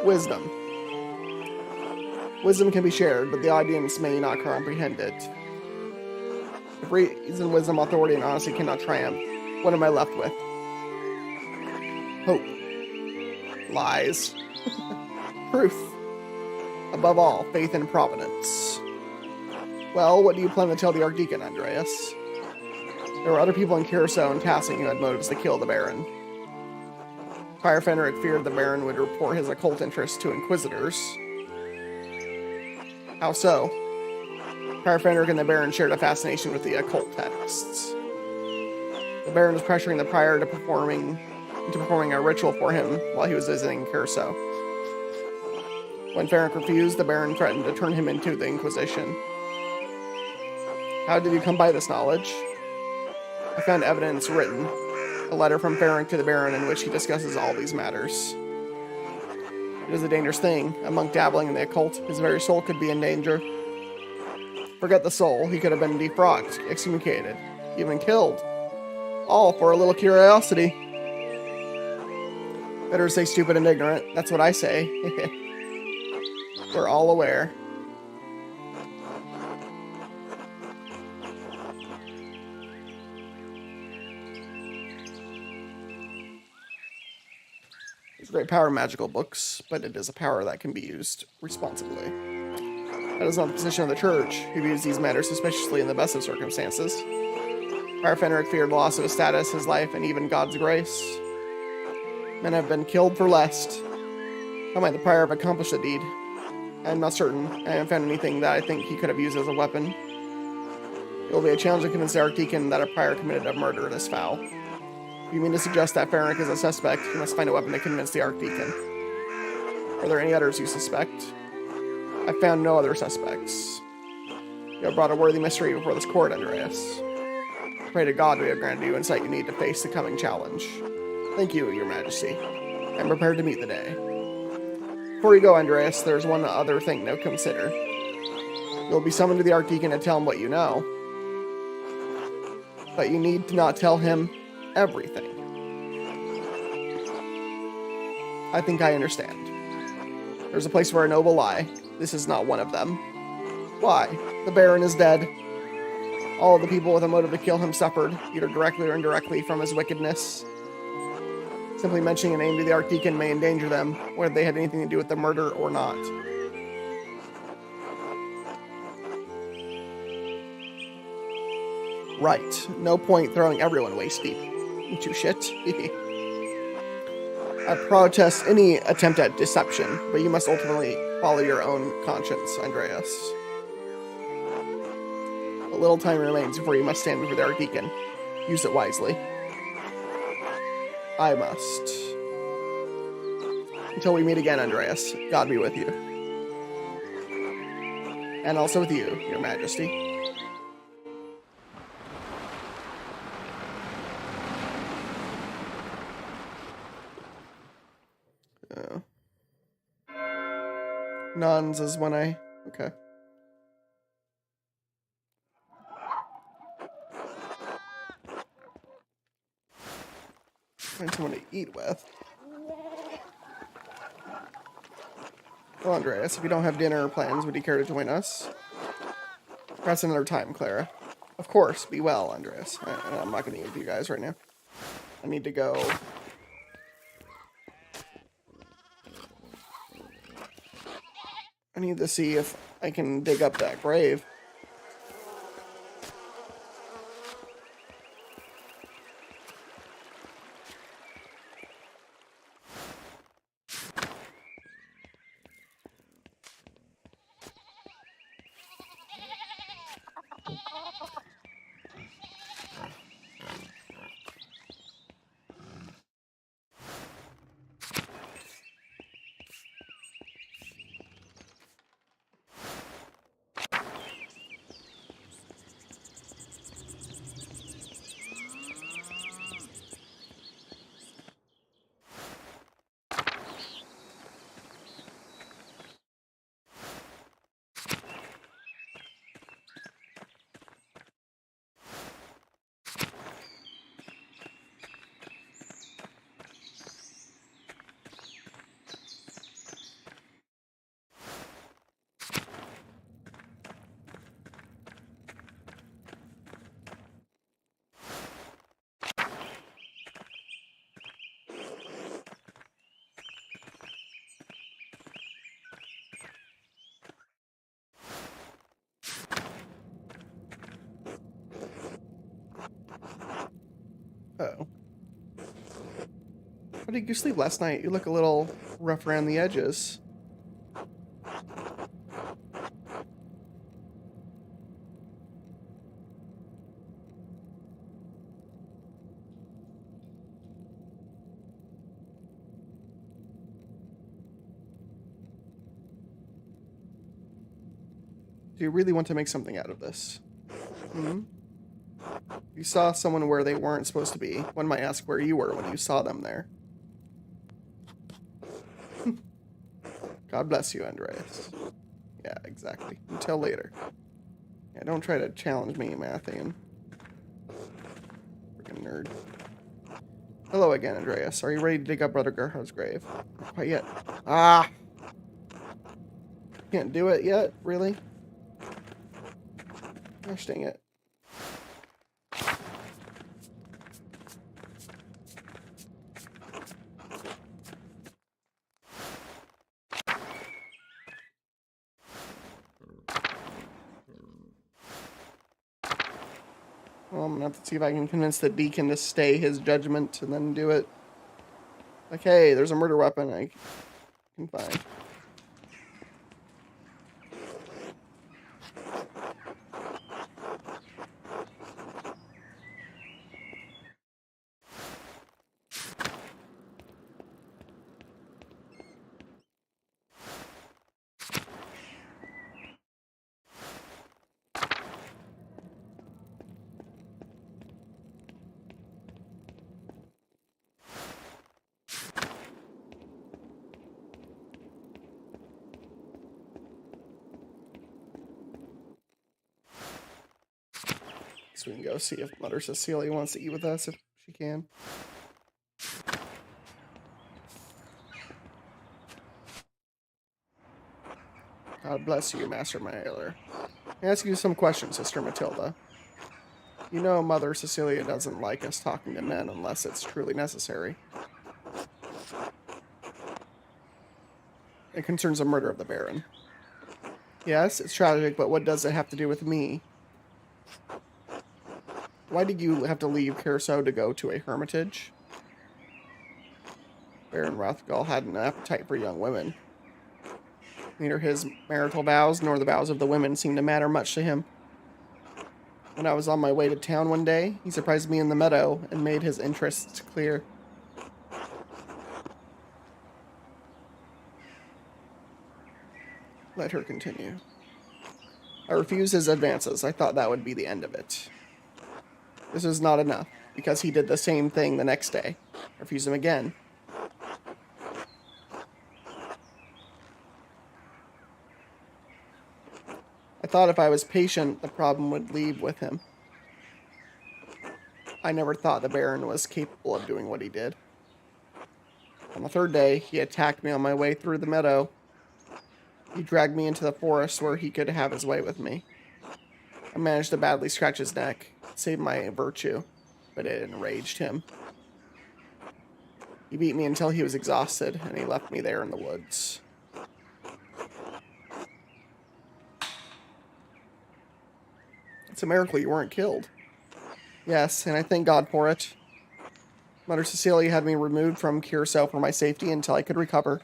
Wisdom. Wisdom can be shared, but the audience may not comprehend it. If reason, wisdom, authority, and honesty cannot triumph, what am I left with? Hope. Lies. Truth. Above all, faith in providence. Well, what do you plan to tell the Archdeacon, Andreas? There were other people in Curacao and Tassing who had motives to kill the Baron. Prior Fenric feared the Baron would report his occult interests to Inquisitors. How so? Prior Fenric and the Baron shared a fascination with the occult texts. The Baron was pressuring the Prior into performing a ritual for him while he was visiting Curacao. When Fenric refused, the Baron threatened to turn him into the Inquisition. How did you come by this knowledge? I found evidence written, a letter from Fenric to the Baron in which he discusses all these matters. It is a dangerous thing. A monk dabbling in the occult, his very soul could be in danger. Forget the soul, he could have been defrocked, excommunicated, even killed. All for a little curiosity. Better say stupid and ignorant, that's what I say. We're all aware. It's great power magical books, but it is a power that can be used responsibly. That is not the position of the Church, who views these matters suspiciously in the best of circumstances. Prior Fenric feared loss of his status, his life, and even God's grace. Men have been killed for lest. How might the Prior have accomplished the deed? I am not certain. I haven't found anything that I think he could have used as a weapon. It will be a challenge to convince the Archdeacon that a Prior committed a murder this foul. If you mean to suggest that Fenric is a suspect, you must find a weapon to convince the Archdeacon. Are there any others you suspect? I found no other suspects. You have brought a worthy mystery before this court, Andreas. I pray to God we have granted you insight you need to face the coming challenge. Thank you, Your Majesty. I am prepared to meet the day. Before you go, Andreas, there's one other thing to consider. You'll be summoned to the Archdeacon to tell him what you know. But you need to not tell him everything. I think I understand. There's a place for a noble lie. This is not one of them. Why? The Baron is dead. All of the people with a motive to kill him suffered, either directly or indirectly, from his wickedness. Since Simply mentioning a name to the Archdeacon may endanger them, whether they had anything to do with the murder or not. Right. No point throwing everyone waist deep into shit. I protest any attempt at deception, but you must ultimately follow your own conscience, Andreas. A little time remains before you must stand before the Archdeacon. Use it wisely. I must. Until we meet again, Andreas, God be with you. And also with you, Your Majesty. Nuns is when I... Okay. Find someone to eat with. Well, Andreas, if you don't have dinner plans, would you care to join us? Perhaps another time, Clara. Of course, be well, Andreas. I'm not going to eat with you guys right now. I need to go... I need to see if I can dig up that grave. Uh-oh. How did you sleep last night? You look a little rough around the edges. Do you really want to make something out of this? Hmm? You saw someone where they weren't supposed to be. One might ask where you were when you saw them there. God bless you, Andreas. Yeah, exactly. Until later. Yeah, don't try to challenge me, Mathian. Freaking nerd. Hello again, Andreas. Are you ready to dig up Brother Gerhard's grave? Not quite yet. Ah! Can't do it yet? Really? Gosh dang it. Well, I'm gonna have to see if I can convince the deacon to stay his judgment and then do it. Like, hey, there's a murder weapon I can find. So we can go see if Mother Cecilia wants to eat with us, if she can. God bless you, Master Mailer. I ask you some questions, Sister Matilda. You know Mother Cecilia doesn't like us talking to men unless it's truly necessary. It concerns the murder of the Baron. Yes, it's tragic, but what does it have to do with me? Why did you have to leave Curacao to go to a hermitage? Baron Rothgall had an appetite for young women. Neither his marital vows nor the vows of the women seemed to matter much to him. When I was on my way to town one day, he surprised me in the meadow and made his interests clear. Let her continue. I refused his advances. I thought that would be the end of it. This was not enough, because he did the same thing the next day. I refused him again. I thought if I was patient, the problem would leave with him. I never thought the Baron was capable of doing what he did. On the third day, he attacked me on my way through the meadow. He dragged me into the forest where he could have his way with me. I managed to badly scratch his neck, save my virtue, but it enraged him. He beat me until he was exhausted, and he left me there in the woods. It's a miracle you weren't killed. Yes, and I thank God for it. Mother Cecilia had me removed from Curacao for my safety until I could recover.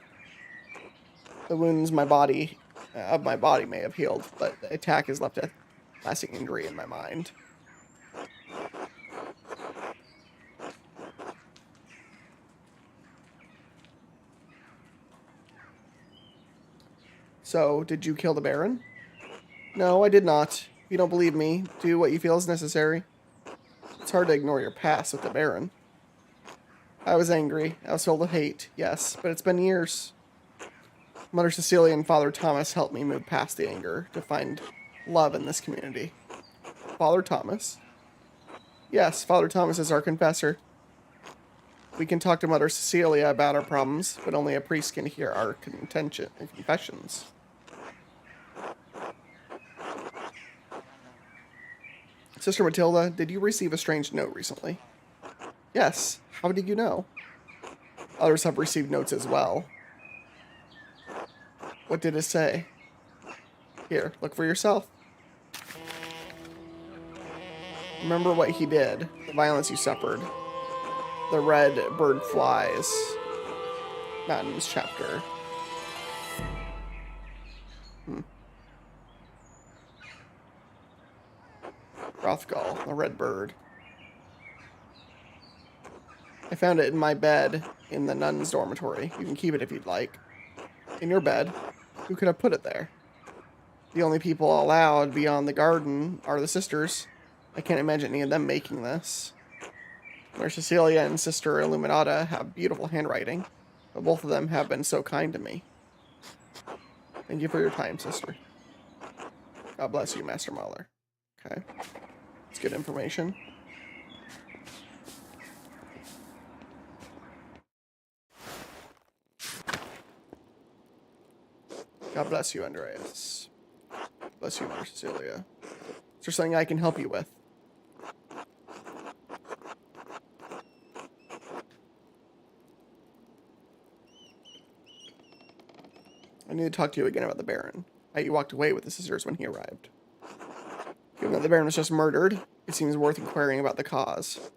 The wounds of my body may have healed, but the attack has left a lasting injury in my mind. So, did you kill the Baron? No, I did not. If you don't believe me, do what you feel is necessary. It's hard to ignore your past with the Baron. I was angry. I was filled with hate, yes, but it's been years. Mother Cecilia and Father Thomas helped me move past the anger to find love in this community. Father Thomas? Yes, Father Thomas is our confessor. We can talk to Mother Cecilia about our problems, but only a priest can hear our confessions. Sister Matilda, did you receive a strange note recently? Yes. How did you know? Others have received notes as well. What did it say? Here, look for yourself. Remember what he did, the violence you suffered. The red bird flies. Not in this chapter. Rothgall, the red bird. I found it in my bed in the nuns' dormitory. You can keep it if you'd like. In your bed? Who could have put it there? The only people allowed beyond the garden are the sisters. I can't imagine any of them making this. Mother Cecilia and Sister Illuminata have beautiful handwriting, but both of them have been so kind to me. Thank you for your time, sister. God bless you, Master Mahler. Okay. It's good information. God bless you, Andreas. Bless you, Mother Cecilia. Is there something I can help you with? I need to talk to you again about the Baron. How you walked away with the sisters when he arrived. Given that the Baron was just murdered, it seems worth inquiring about the cause.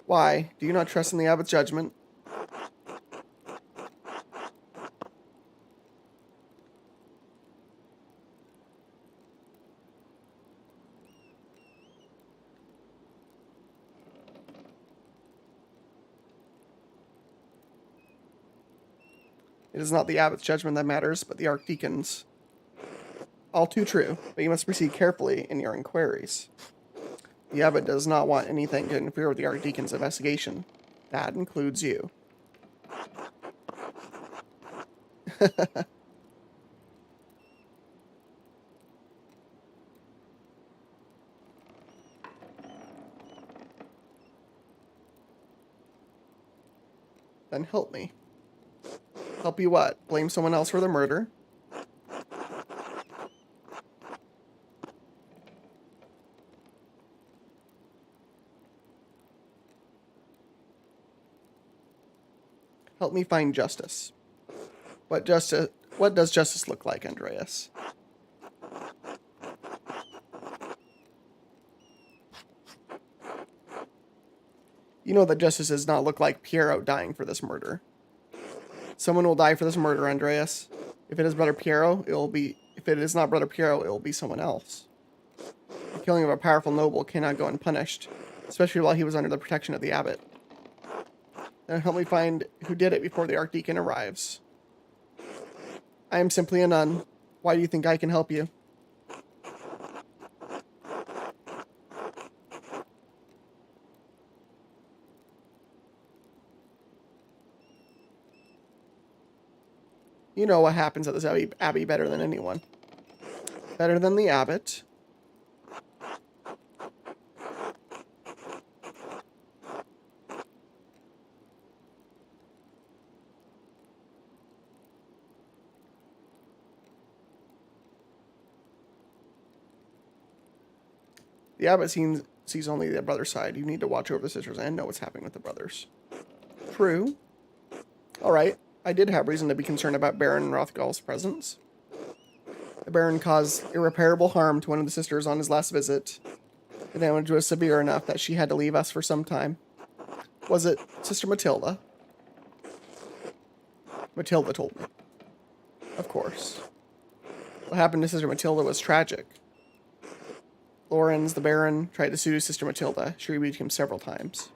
Why? Do you not trust in the abbot's judgment? It is not the abbot's judgment that matters, but the archdeacon's. All too true, but you must proceed carefully in your inquiries. The abbot does not want anything to interfere with the archdeacon's investigation. That includes you. Then help me. Help you what? Blame someone else for the murder? Help me find justice. What justice What does justice look like, Andreas? You know that justice does not look like Piero dying for this murder. Someone will die for this murder, Andreas. If it is Brother Piero, it will be... If it is not Brother Piero, it will be someone else. The killing of a powerful noble cannot go unpunished, especially while he was under the protection of the abbot. Then help me find who did it before the Archdeacon arrives. I am simply a nun. Why do you think I can help you? You know what happens at this abbey better than anyone. Better than the abbot. The abbot sees only the brother's side. You need to watch over the sisters and know what's happening with the brothers. True. Alright, I did have reason to be concerned about Baron Rothgal's presence. The Baron caused irreparable harm to one of the sisters on his last visit. The damage was severe enough that she had to leave us for some time. Was it Sister Matilda? Matilda told me. Of course. What happened to Sister Matilda was tragic. Lorenz, the Baron, tried to sue Sister Matilda. She rebuked him several times.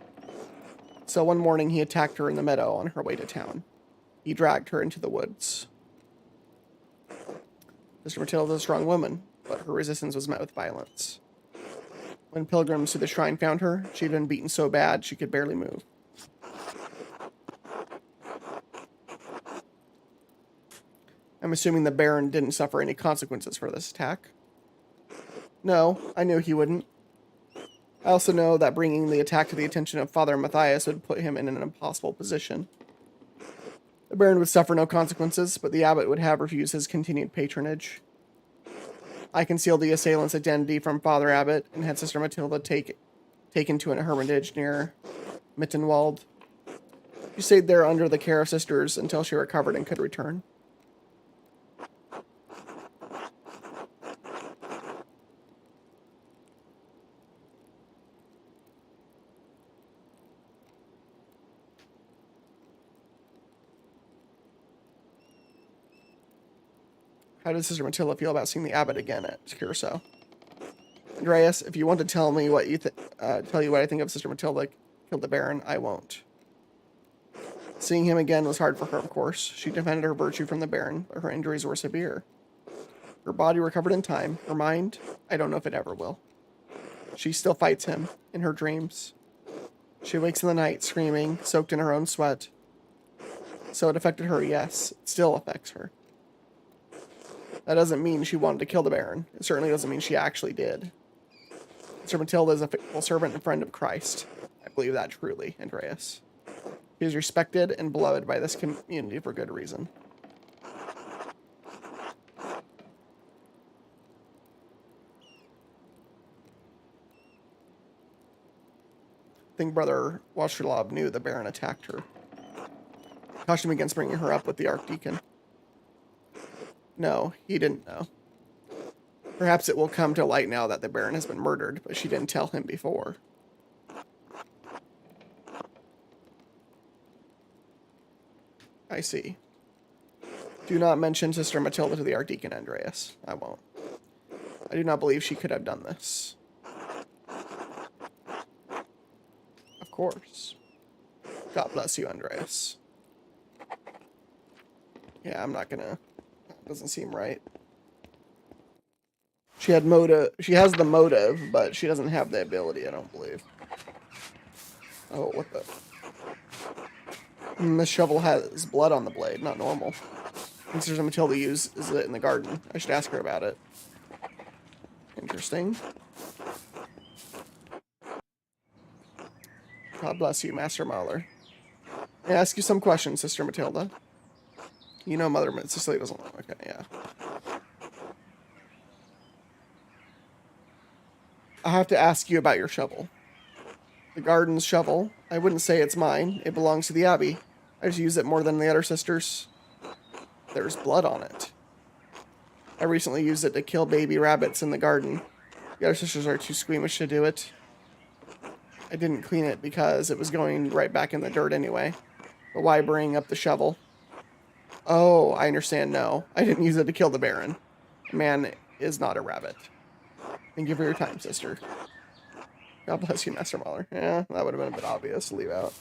So one morning he attacked her in the meadow on her way to town. He dragged her into the woods. Sister Matilda was a strong woman, but her resistance was met with violence. When pilgrims to the shrine found her, she had been beaten so bad she could barely move. I'm assuming the Baron didn't suffer any consequences for this attack. No, I knew he wouldn't. I also know that bringing the attack to the attention of Father Matthias would put him in an impossible position. The Baron would suffer no consequences, but the abbot would have refused his continued patronage. I concealed the assailant's identity from Father Abbot and had Sister Matilda taken to a hermitage near Mittenwald. She stayed there under the care of sisters until she recovered and could return. How did Sister Matilda feel about seeing the abbot again at Curacao? Andreas, if you want to tell me what tell you what I think of Sister Matilda killed the Baron, I won't. Seeing him again was hard for her, of course. She defended her virtue from the Baron, but her injuries were severe. Her body recovered in time. Her mind, I don't know if it ever will. She still fights him in her dreams. She wakes in the night screaming, soaked in her own sweat. So it affected her, yes. It still affects her. That doesn't mean she wanted to kill the Baron. It certainly doesn't mean she actually did. Sister Matilda is a faithful servant and friend of Christ. I believe that truly, Andreas. She is respected and beloved by this community for good reason. I think Brother Wascherlob knew the Baron attacked her. Cautioned him against bringing her up with the Archdeacon. No, he didn't know. Perhaps it will come to light now that the Baron has been murdered, but she didn't tell him before. I see. Do not mention Sister Matilda to the Archdeacon, Andreas. I won't. I do not believe she could have done this. Of course. God bless you, Andreas. Yeah, I'm not gonna... That doesn't seem right. She had motive. She has the motive, but she doesn't have the ability, I don't believe. Oh, what the... This shovel has blood on the blade, not normal. And Sister Matilda uses it in the garden. I should ask her about it. Interesting. God bless you, Master Mahler. May I ask you some questions, Sister Matilda? You know Mother Cicely doesn't... Okay, yeah. I have to ask you about your shovel. The garden's shovel. I wouldn't say it's mine. It belongs to the Abbey. I just use it more than the other sisters. there's blood on it. I recently used it to kill baby rabbits in the garden. The other sisters are too squeamish to do it. I didn't clean it because it was going right back in the dirt anyway. But why bring up the shovel? Oh, I understand. No, I didn't use it to kill the Baron. A man is not a rabbit. Thank you for your time, sister. God bless you, Master Mahler. Yeah, that would have been a bit obvious to leave out.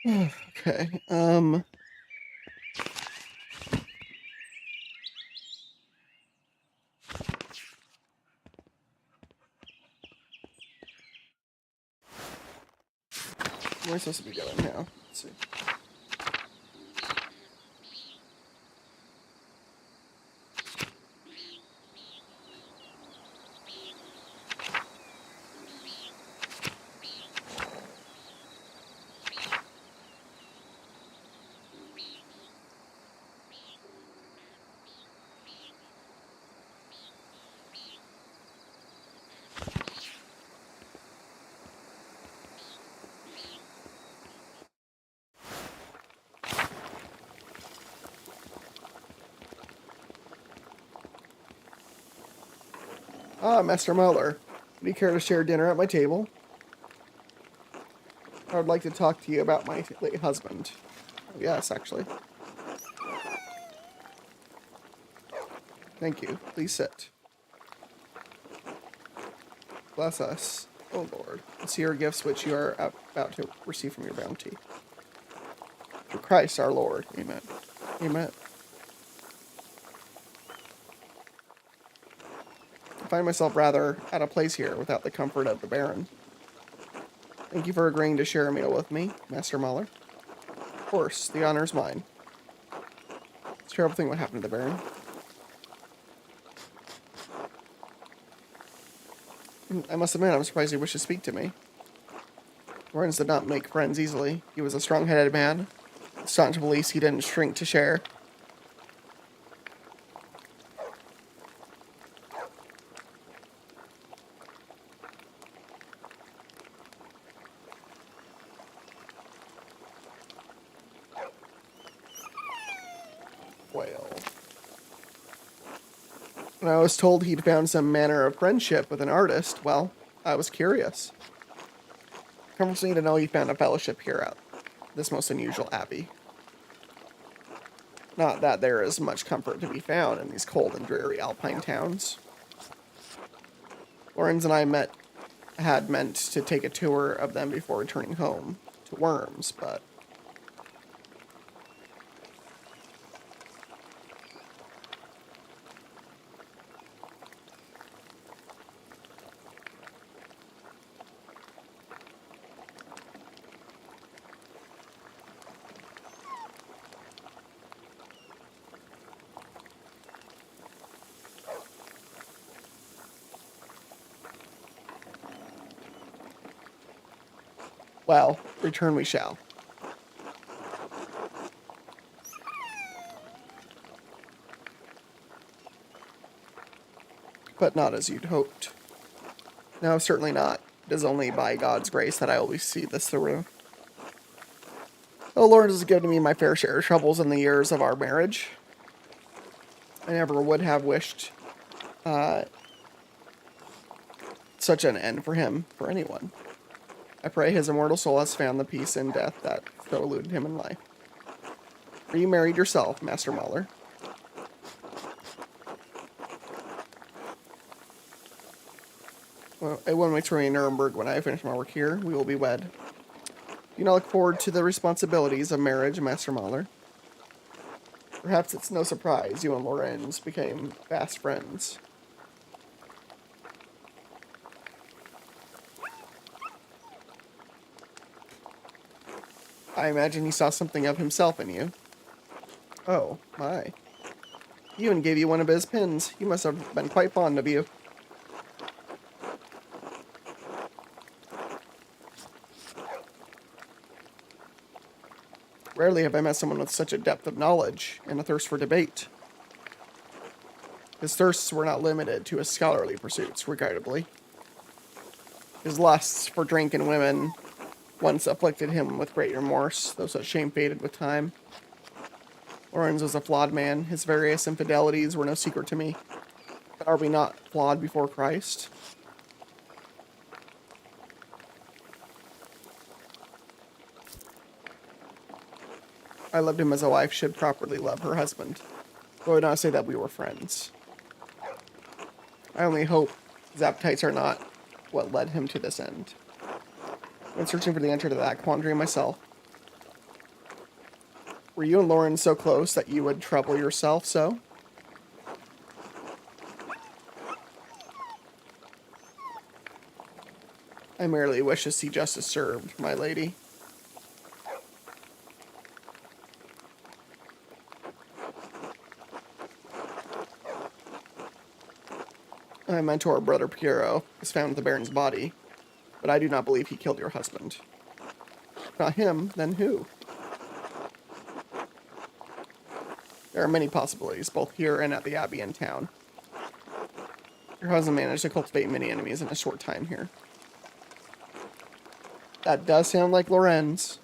Okay, where am I supposed to be going now? Let's see. Ah, Master Muller. Would you care to share dinner at my table? I would like to talk to you about my late husband. Oh, yes, actually. Thank you. Please sit. Bless us, O Lord, and see your gifts which you are about to receive from your bounty. Through Christ our Lord. Amen. Amen. I find myself rather out of place here without the comfort of the Baron. Thank you for agreeing to share a meal with me, Master Mahler. Of course, the honor is mine. It's a terrible thing what happened to the Baron. I must admit, I'm surprised he wished to speak to me. Lorenz did not make friends easily. He was a strong-headed man. Staunch beliefs he didn't shrink to share. Well, when I was told he'd found some manner of friendship with an artist, well, I was curious. Comforts me to know he found a fellowship here at this most unusual abbey. Not that there is much comfort to be found in these cold and dreary alpine towns. Lorenz and I had meant to take a tour of them before returning home to Worms, but Well, return we shall. But not as you'd hoped. No, certainly not. It is only by God's grace that I always see this through. The Lord has given me my fair share of troubles in the years of our marriage. I never would have wished such an end for him, for anyone. I pray his immortal soul has found the peace in death that so eluded him in life. Are you married yourself, Master Mahler? Well, it won't wait for me in Nuremberg when I finish my work here. We will be wed. Do you not look forward to the responsibilities of marriage, Master Mahler? Perhaps it's no surprise you and Lorenz became fast friends. I imagine he saw something of himself in you. Oh, my. He even gave you one of his pins. He must have been quite fond of you. Rarely have I met someone with such a depth of knowledge and a thirst for debate. His thirsts were not limited to his scholarly pursuits, regrettably. His lusts for drink and women once afflicted him with great remorse, though such shame faded with time. Lorenz was a flawed man. His various infidelities were no secret to me. But are we not flawed before Christ? I loved him as a wife should properly love her husband. Though I would not say that we were friends. I only hope his appetites are not what led him to this end. I've been searching for the answer to that quandary myself. Were you and Lauren so close that you would trouble yourself so? I merely wish to see justice served, my lady. My mentor, Brother Piero, is found with the Baron's body, but I do not believe he killed your husband. If not him, then who? There are many possibilities, both here and at the Abbey in town. Your husband managed to cultivate many enemies in a short time here. That does sound like Lorenz.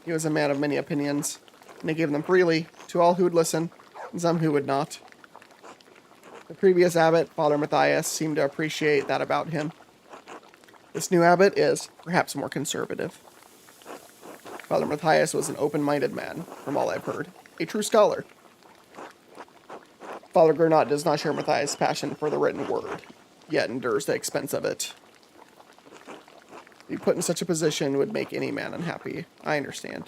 He was a man of many opinions, and he gave them freely to all who would listen, and some who would not. The previous abbot, Father Matthias, seemed to appreciate that about him. This new abbot is perhaps more conservative. Father Matthias was an open-minded man, from all I've heard. A true scholar. Father Gernot does not share Matthias' passion for the written word, yet endures the expense of it. To be put in such a position would make any man unhappy. I understand.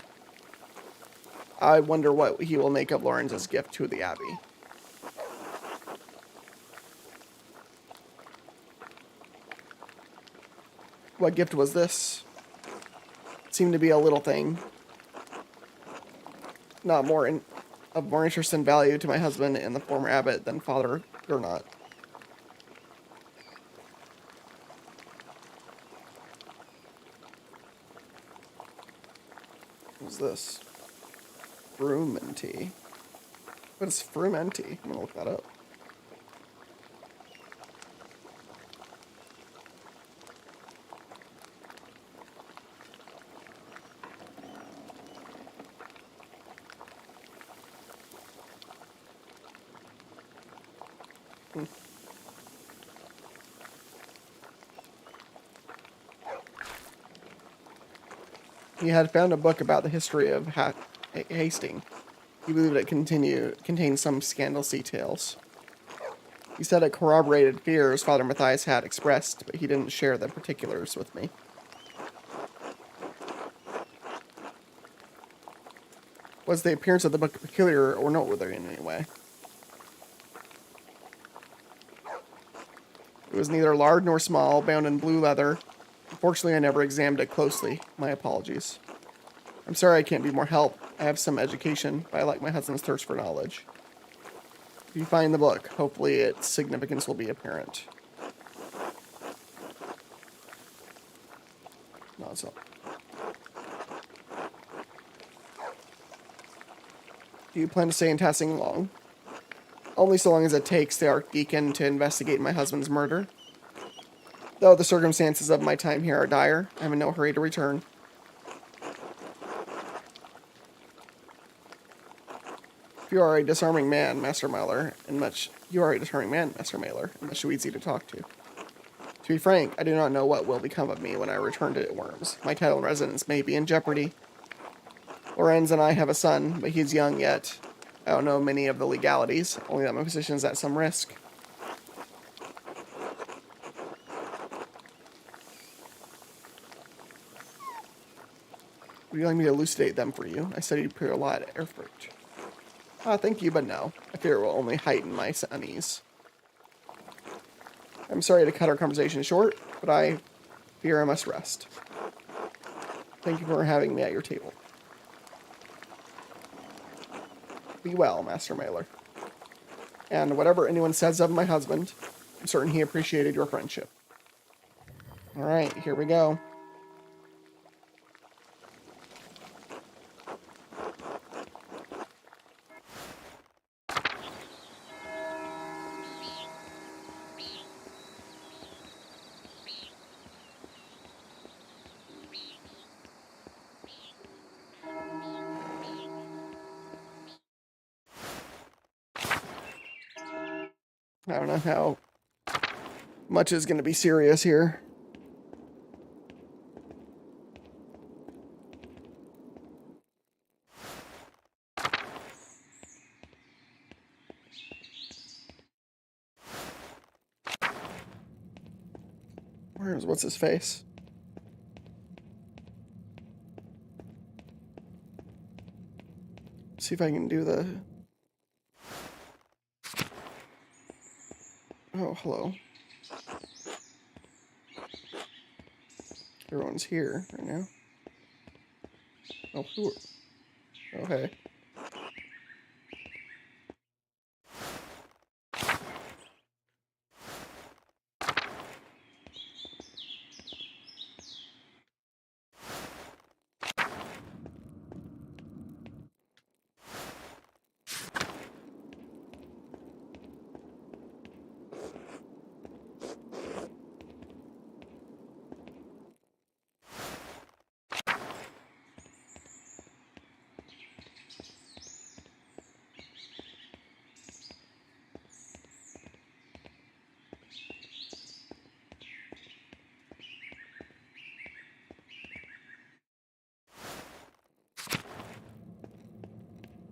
I wonder what he will make of Lorenz's gift to the Abbey. What gift was this? It seemed to be a little thing. Not of more interest and value to my husband and the former abbot than Father Gernot. What's this? Frumenti. What is Frumenti? I'm gonna look that up. He had found a book about the history of Hastings. He believed it contained some scandalous details. He said it corroborated fears Father Matthias had expressed, but he didn't share the particulars with me. Was the appearance of the book peculiar or noteworthy in any way? It was neither large nor small, bound in blue leather. Unfortunately, I never examined it closely. My apologies. I'm sorry I can't be more help. I have some education, but I like my husband's thirst for knowledge. If you find the book, hopefully its significance will be apparent. No, it's not. Do you plan to stay in Tassing long? Only so long as it takes the Archdeacon to investigate my husband's murder. Though the circumstances of my time here are dire, I am in no hurry to return. You are a disarming man, Master Mailer, and much too easy to talk to. To be frank, I do not know what will become of me when I return to Worms. My title and residence may be in jeopardy. Lorenz and I have a son, but he's young yet. I don't know many of the legalities, only that my position is at some risk. Would you like me to elucidate them for you? I studied a lot at Erfurt. Thank you, but no. I fear it will only heighten my unease. I'm sorry to cut our conversation short, but I fear I must rest. Thank you for having me at your table. Be well, Master Mailer. And whatever anyone says of my husband, I'm certain he appreciated your friendship. Alright, here we go. I don't know how much is going to be serious here. What's his face? See if I can do the... Oh, hello. Everyone's here right now. Oh, who are... Oh, hey.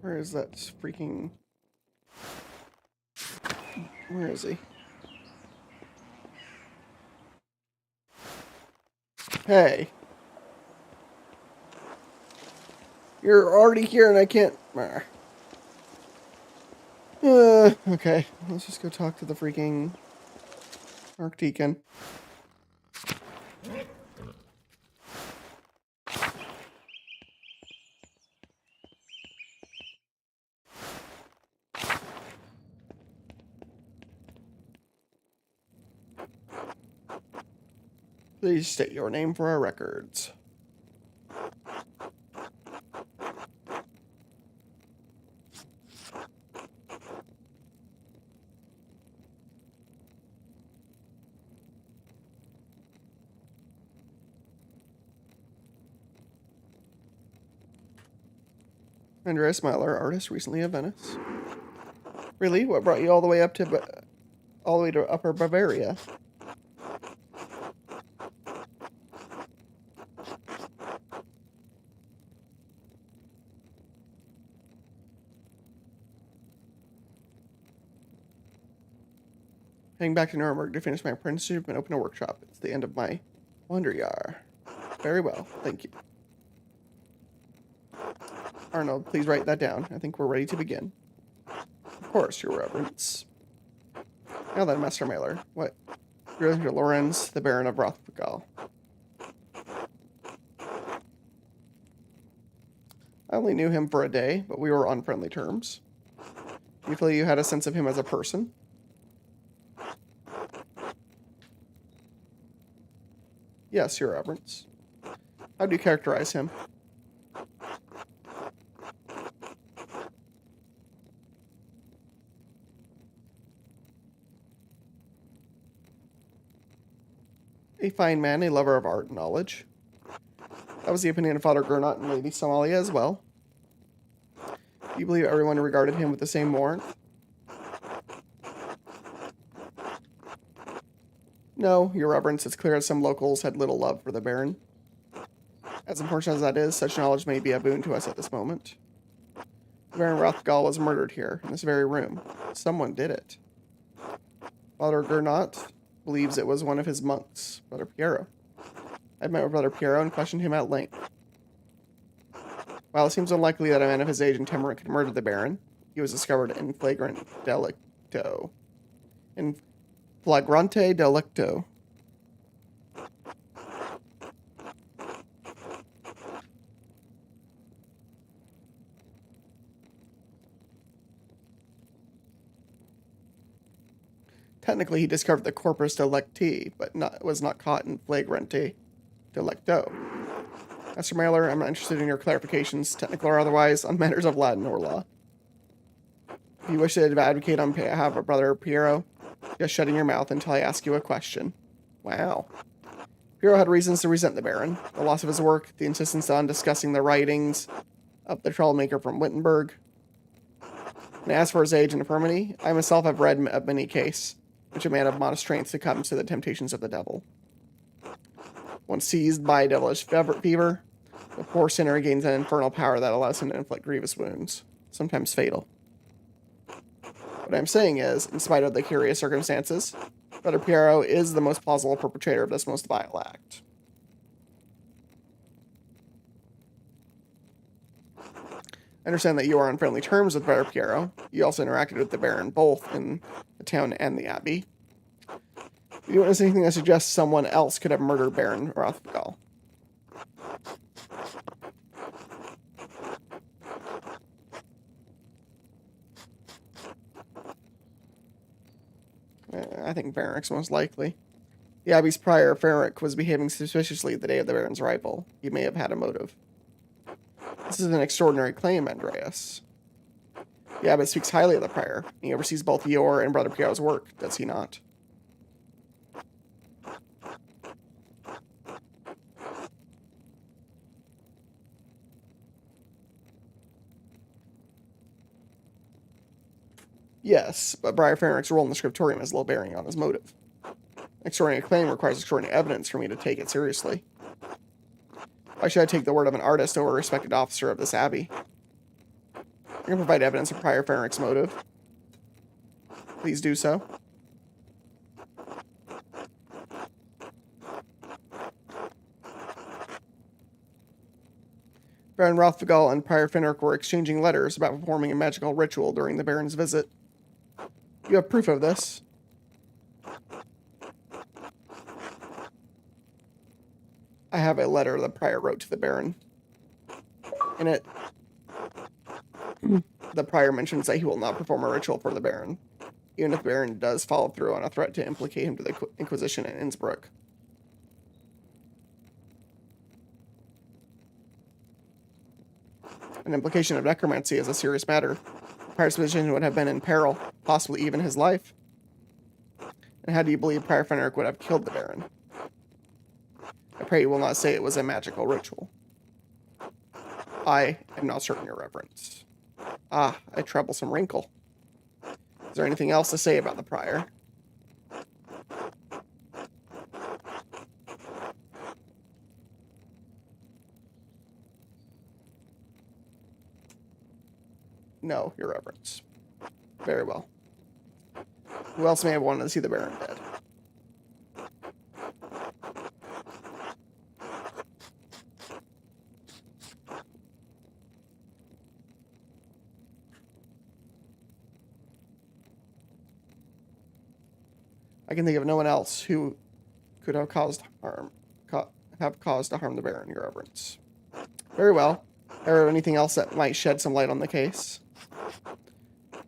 Where is that freaking... Where is he? Hey. You're already here and I can't... Okay. Let's just go talk to the freaking... Archdeacon. Please state your name for our records. Andreas Mailer, artist, recently of Venice. Really? What brought you all the way up to Upper Bavaria? Heading back to Nuremberg to finish my apprenticeship and open a workshop. It's the end of my Wanderjahr. Very well, thank you. Arnold, please write that down. I think we're ready to begin. Of course, Your Reverence. Now then, Master Mailer, what? You're Lorenz, the Baron of Rothgal. I only knew him for a day, but we were on friendly terms. Do you feel you had a sense of him as a person? Yes, Your Reverence. How do you characterize him? A fine man, a lover of art and knowledge. That was the opinion of Father Gernot and Lady Somalia as well. Do you believe everyone regarded him with the same mourn? No, your reverence, it's clear that some locals had little love for the Baron. As important as that is, such knowledge may be a boon to us at this moment. Baron Rothgal was murdered here, in this very room. Someone did it. Father Gernot believes it was one of his monks, Brother Piero. I met with Brother Piero and questioned him at length. While it seems unlikely that a man of his age and temperament could murder the Baron, he was discovered in flagrant delicto. In flagrante delicto. Technically, he discovered the corpus delicti, but was not caught in flagrante delicto. Master Mailer, I'm not interested in your clarifications, technical or otherwise, on matters of Latin or law. If you wish to advocate on behalf of Brother Piero, just shutting your mouth until I ask you a question. Wow. Piero had reasons to resent the Baron. The loss of his work, the insistence on discussing the writings of the troublemaker from Wittenberg. And as for his age and infirmity, I myself have read of many case, which a man of modest strength succumbs to the temptations of the devil. Once seized by devilish fever, the poor sinner gains an infernal power that allows him to inflict grievous wounds, sometimes fatal. What I'm saying is, in spite of the curious circumstances, Brother Piero is the most plausible perpetrator of this most vile act. I understand that you are on friendly terms with Brother Piero. You also interacted with the Baron both in the town and the Abbey. Do you witness anything that suggests someone else could have murdered Baron Rothgal? I think Ferenc most likely. The Abbey's prior, Ferenc, was behaving suspiciously the day of the Baron's arrival. He may have had a motive. This is an extraordinary claim, Andreas. The Abbot speaks highly of the prior. He oversees both your and Brother Piero's work, does he not? Yes, but Briar Ferenc's role in the scriptorium has little bearing on his motive. Extraordinary claim requires extraordinary evidence for me to take it seriously. Why should I take the word of an artist over a respected officer of this abbey? I can provide evidence of Prior Ferenc's motive. Please do so. Baron Rothgal and Prior Ferenc were exchanging letters about performing a magical ritual during the Baron's visit. You have proof of this? I have a letter the Prior wrote to the Baron. In it, the Prior mentions that he will not perform a ritual for the Baron, even if the Baron does follow through on a threat to implicate him to the Inquisition in Innsbruck. An implication of necromancy is a serious matter. The Prior's position would have been in peril, possibly even his life. And how do you believe Prior Ferenc would have killed the Baron? I pray you will not say it was a magical ritual. I am not certain, Your Reverence. Ah, a troublesome wrinkle. Is there anything else to say about the Prior? No, Your Reverence. Very well. Who else may have wanted to see the Baron dead? I can think of no one else who could have caused harm, to harm the Baron, Your Reverence. Very well. Or anything else that might shed some light on the case?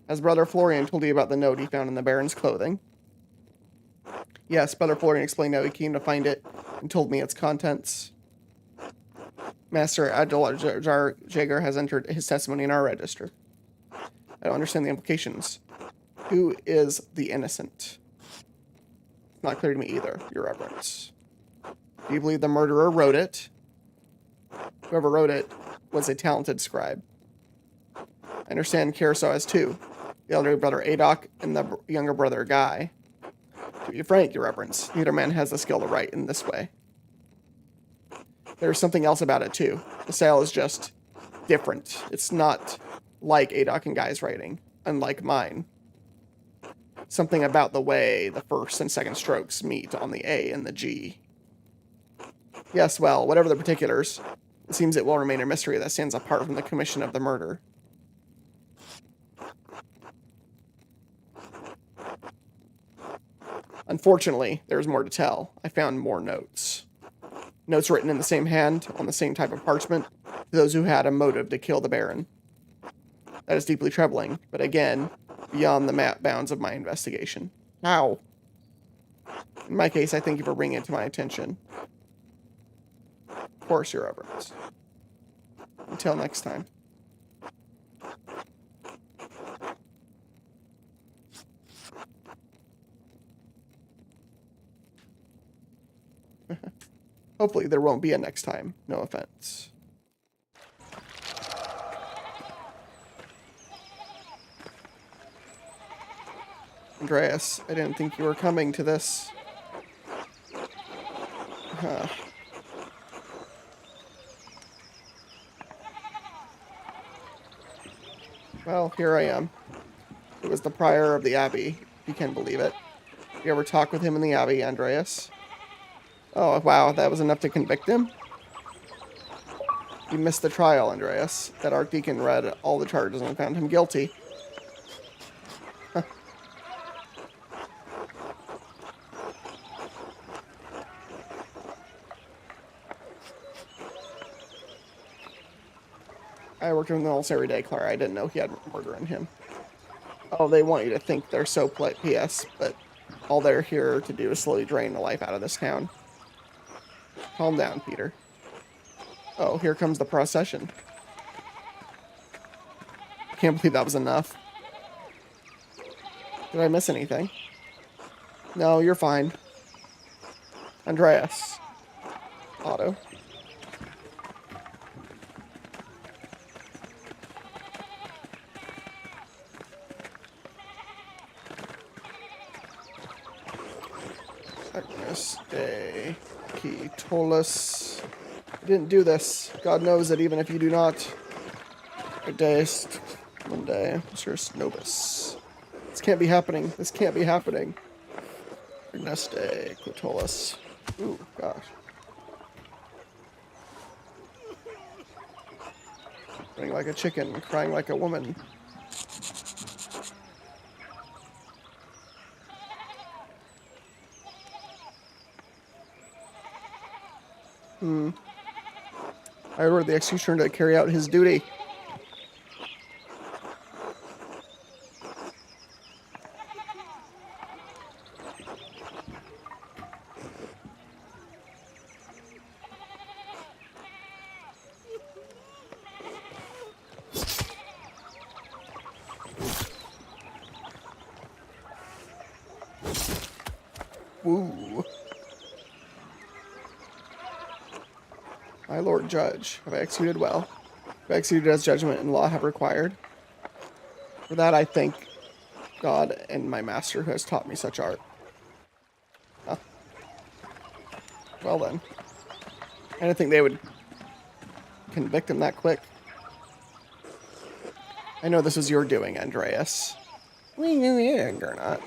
Has Brother Florian told you about the note he found in the Baron's clothing? Yes, Brother Florian explained how he came to find it and told me its contents. Master Abdullah Jager has entered his testimony in our register. I don't understand the implications. Who is the innocent? It's not clear to me either, Your Reverence. Do you believe the murderer wrote it? Whoever wrote it was a talented scribe. I understand Carousel has two. The elder brother Adok and the younger brother Guy. To be frank, Your Reverence, neither man has the skill to write in this way. There's something else about it, too. The style is just different. It's not like Adok and Guy's writing, unlike mine. Something about the way the first and second strokes meet on the A and the G. Yes, well, whatever the particulars, it seems it will remain a mystery that stands apart from the commission of the murder. Unfortunately, there's more to tell. I found more notes. Notes written in the same hand, on the same type of parchment, to those who had a motive to kill the Baron. That is deeply troubling, but again, beyond the bounds of my investigation. How? In my case, I thank you for bringing it to my attention. Of course, Your Reverence. Until next time. Hopefully there won't be a next time. No offense. Andreas, I didn't think you were coming to this. Well, here I am. It was the prior of the Abbey, if you can believe it. You ever talk with him in the Abbey, Andreas? Oh, wow, that was enough to convict him? You missed the trial, Andreas. That Archdeacon read all the charges and found him guilty. Huh. I worked with him almost every day, Clara. I didn't know he had murder in him. Oh, they want you to think they're so polite, P.S., but all they're here to do is slowly drain the life out of this town. Calm down, Peter. Oh, here comes the procession. Can't believe that was enough. Did I miss anything? No, you're fine. Andreas. Otto. Agnes Day. He told us I didn't do this. God knows that even if you do not. Deist. One day. Sir Snobus. This can't be happening. This can't be happening. Erneste Quitolus. Ooh, gosh. Running like a chicken, crying like a woman. I ordered the executioner to carry out his duty. Woo. My Lord Judge, have I executed well? Have I executed as judgment and law have required? For that I thank God and my master who has taught me such art. Huh. Well then. I didn't think they would convict him that quick. I know this was your doing, Andreas. Or not.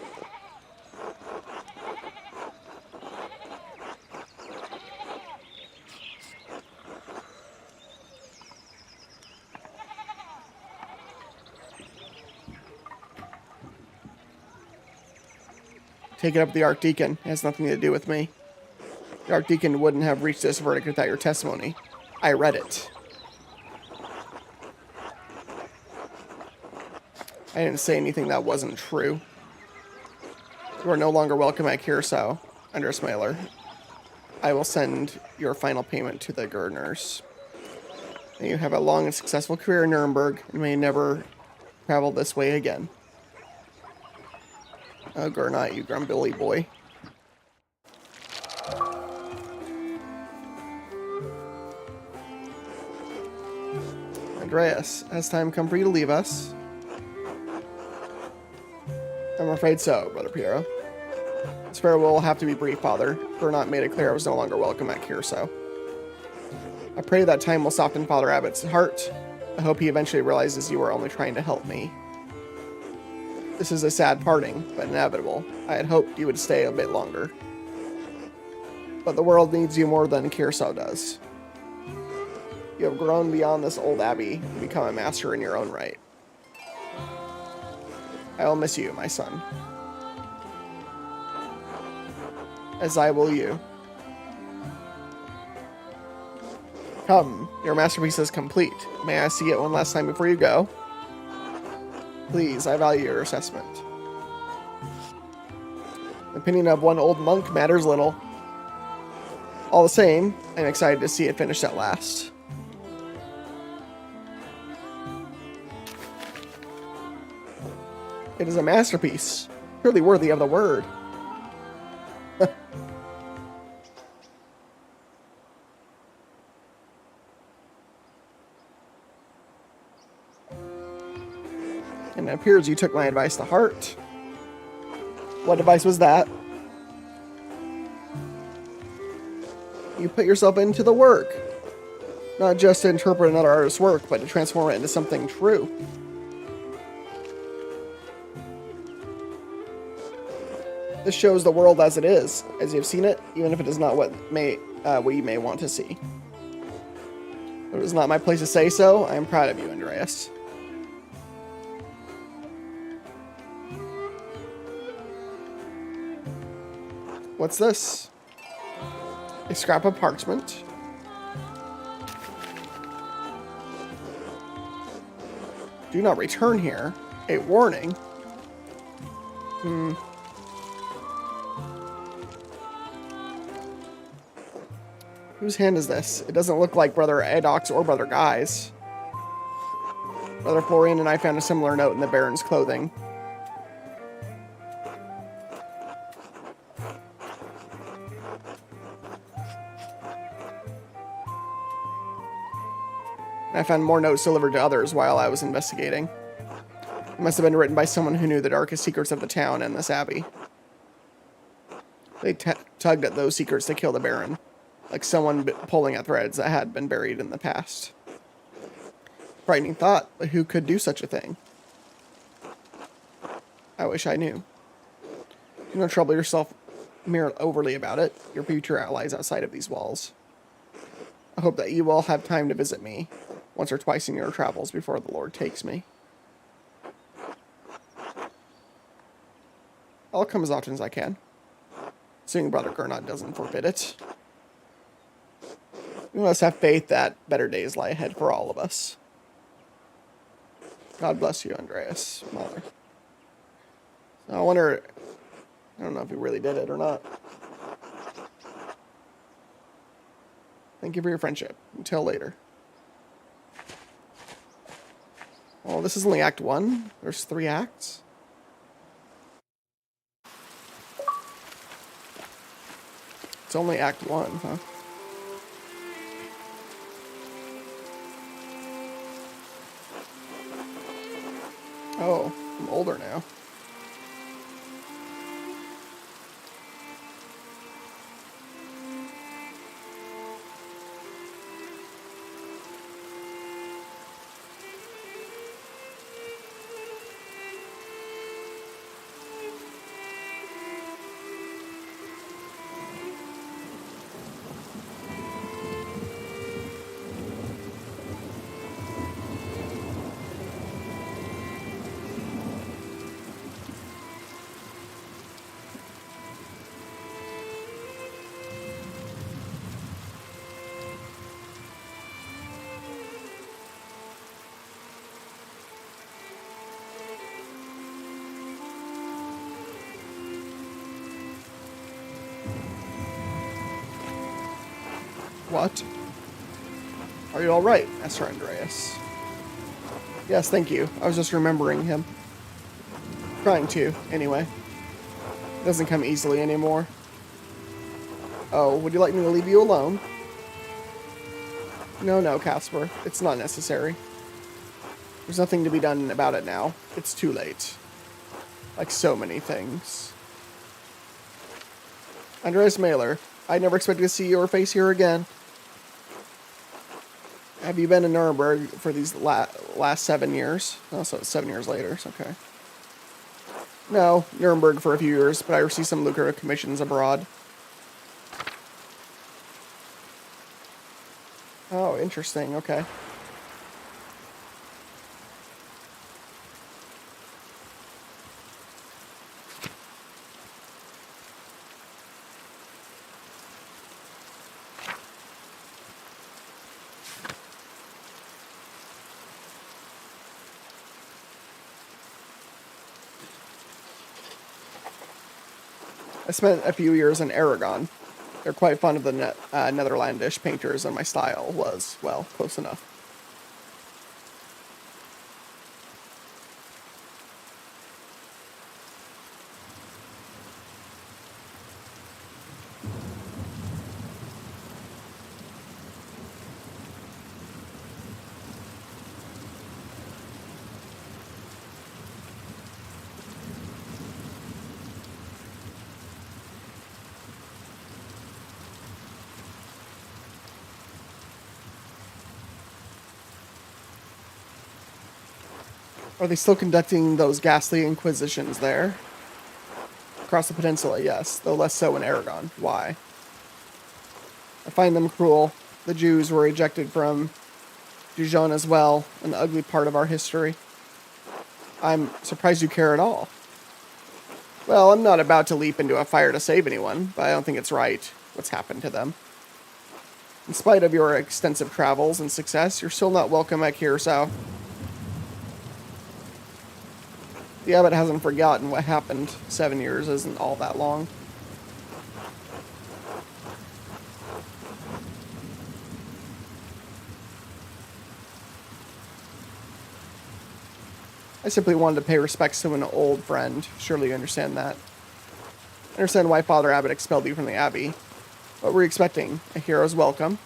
Take it up with the Archdeacon. It has nothing to do with me. The Archdeacon wouldn't have reached this verdict without your testimony. I read it. I didn't say anything that wasn't true. You are no longer welcome at Curacao, Andres Mailer. I will send your final payment to the gardeners. May you have a long and successful career in Nuremberg, and may never travel this way again. Oh, Gernot, you grumbly boy. Andreas, has time come for you to leave us? I'm afraid so, Brother Piero. This farewell will have to be brief, Father. Gernot made it clear I was no longer welcome at Curacao. I pray that time will soften Father Abbott's heart. I hope he eventually realizes you were only trying to help me. This is a sad parting, but inevitable. I had hoped you would stay a bit longer. But the world needs you more than Curacao does. You have grown beyond this old abbey and become a master in your own right. I will miss you, my son. As I will you. Come, your masterpiece is complete. May I see it one last time before you go? Please, I value your assessment. The opinion of one old monk matters little. All the same, I'm excited to see it finished at last. It is a masterpiece, truly worthy of the word. And it appears you took my advice to heart. What advice was that? You put yourself into the work. Not just to interpret another artist's work, but to transform it into something true. This shows the world as it is, as you've seen it, even if it is not what you may want to see. It is not my place to say so. I am proud of you, Andreas. What's this? A scrap of parchment. Do not return here. A warning. Whose hand is this? It doesn't look like Brother Adok's or Brother Guy's. Brother Florian and I found a similar note in the Baron's clothing. I found more notes delivered to others while I was investigating. It must have been written by someone who knew the darkest secrets of the town and this abbey. They tugged at those secrets to kill the Baron, like someone pulling at threads that had been buried in the past. Frightening thought, but who could do such a thing? I wish I knew. Do not trouble yourself overly about it. Your future lies outside of these walls. I hope that you will have time to visit me once or twice in your travels before the Lord takes me. I'll come as often as I can. Seeing Brother Gernot doesn't forbid it. We must have faith that better days lie ahead for all of us. God bless you, Andreas, Mother. I wonder, I don't know if he really did it or not. Thank you for your friendship. Until later. Oh, this is only Act 1? There's 3 acts? It's only Act 1, huh? Oh, I'm older now. What? Are you alright, Master Andreas? Yes, thank you. I was just remembering him. Trying to, anyway. It doesn't come easily anymore. Oh, would you like me to leave you alone? No, Casper. It's not necessary. There's nothing to be done about it now. It's too late. Like so many things. Andreas Mailer, I never expected to see your face here again. Have you been in Nuremberg for these last 7 years? Oh, so it's 7 years later. So okay. No, Nuremberg for a few years, but I received some lucrative commissions abroad. Oh, interesting. Okay. I spent a few years in Aragon. They're quite fond of the Netherlandish painters, and my style was, well, close enough. Are they still conducting those ghastly inquisitions there? Across the peninsula, yes, though less so in Aragon. Why? I find them cruel. The Jews were ejected from Dijon as well, an ugly part of our history. I'm surprised you care at all. Well, I'm not about to leap into a fire to save anyone, but I don't think it's right what's happened to them. In spite of your extensive travels and success, you're still not welcome at Curacao. The abbot hasn't forgotten what happened. 7 years isn't all that long. I simply wanted to pay respects to an old friend. Surely you understand that. I understand why Father Abbot expelled you from the abbey. What were you expecting? A hero's welcome?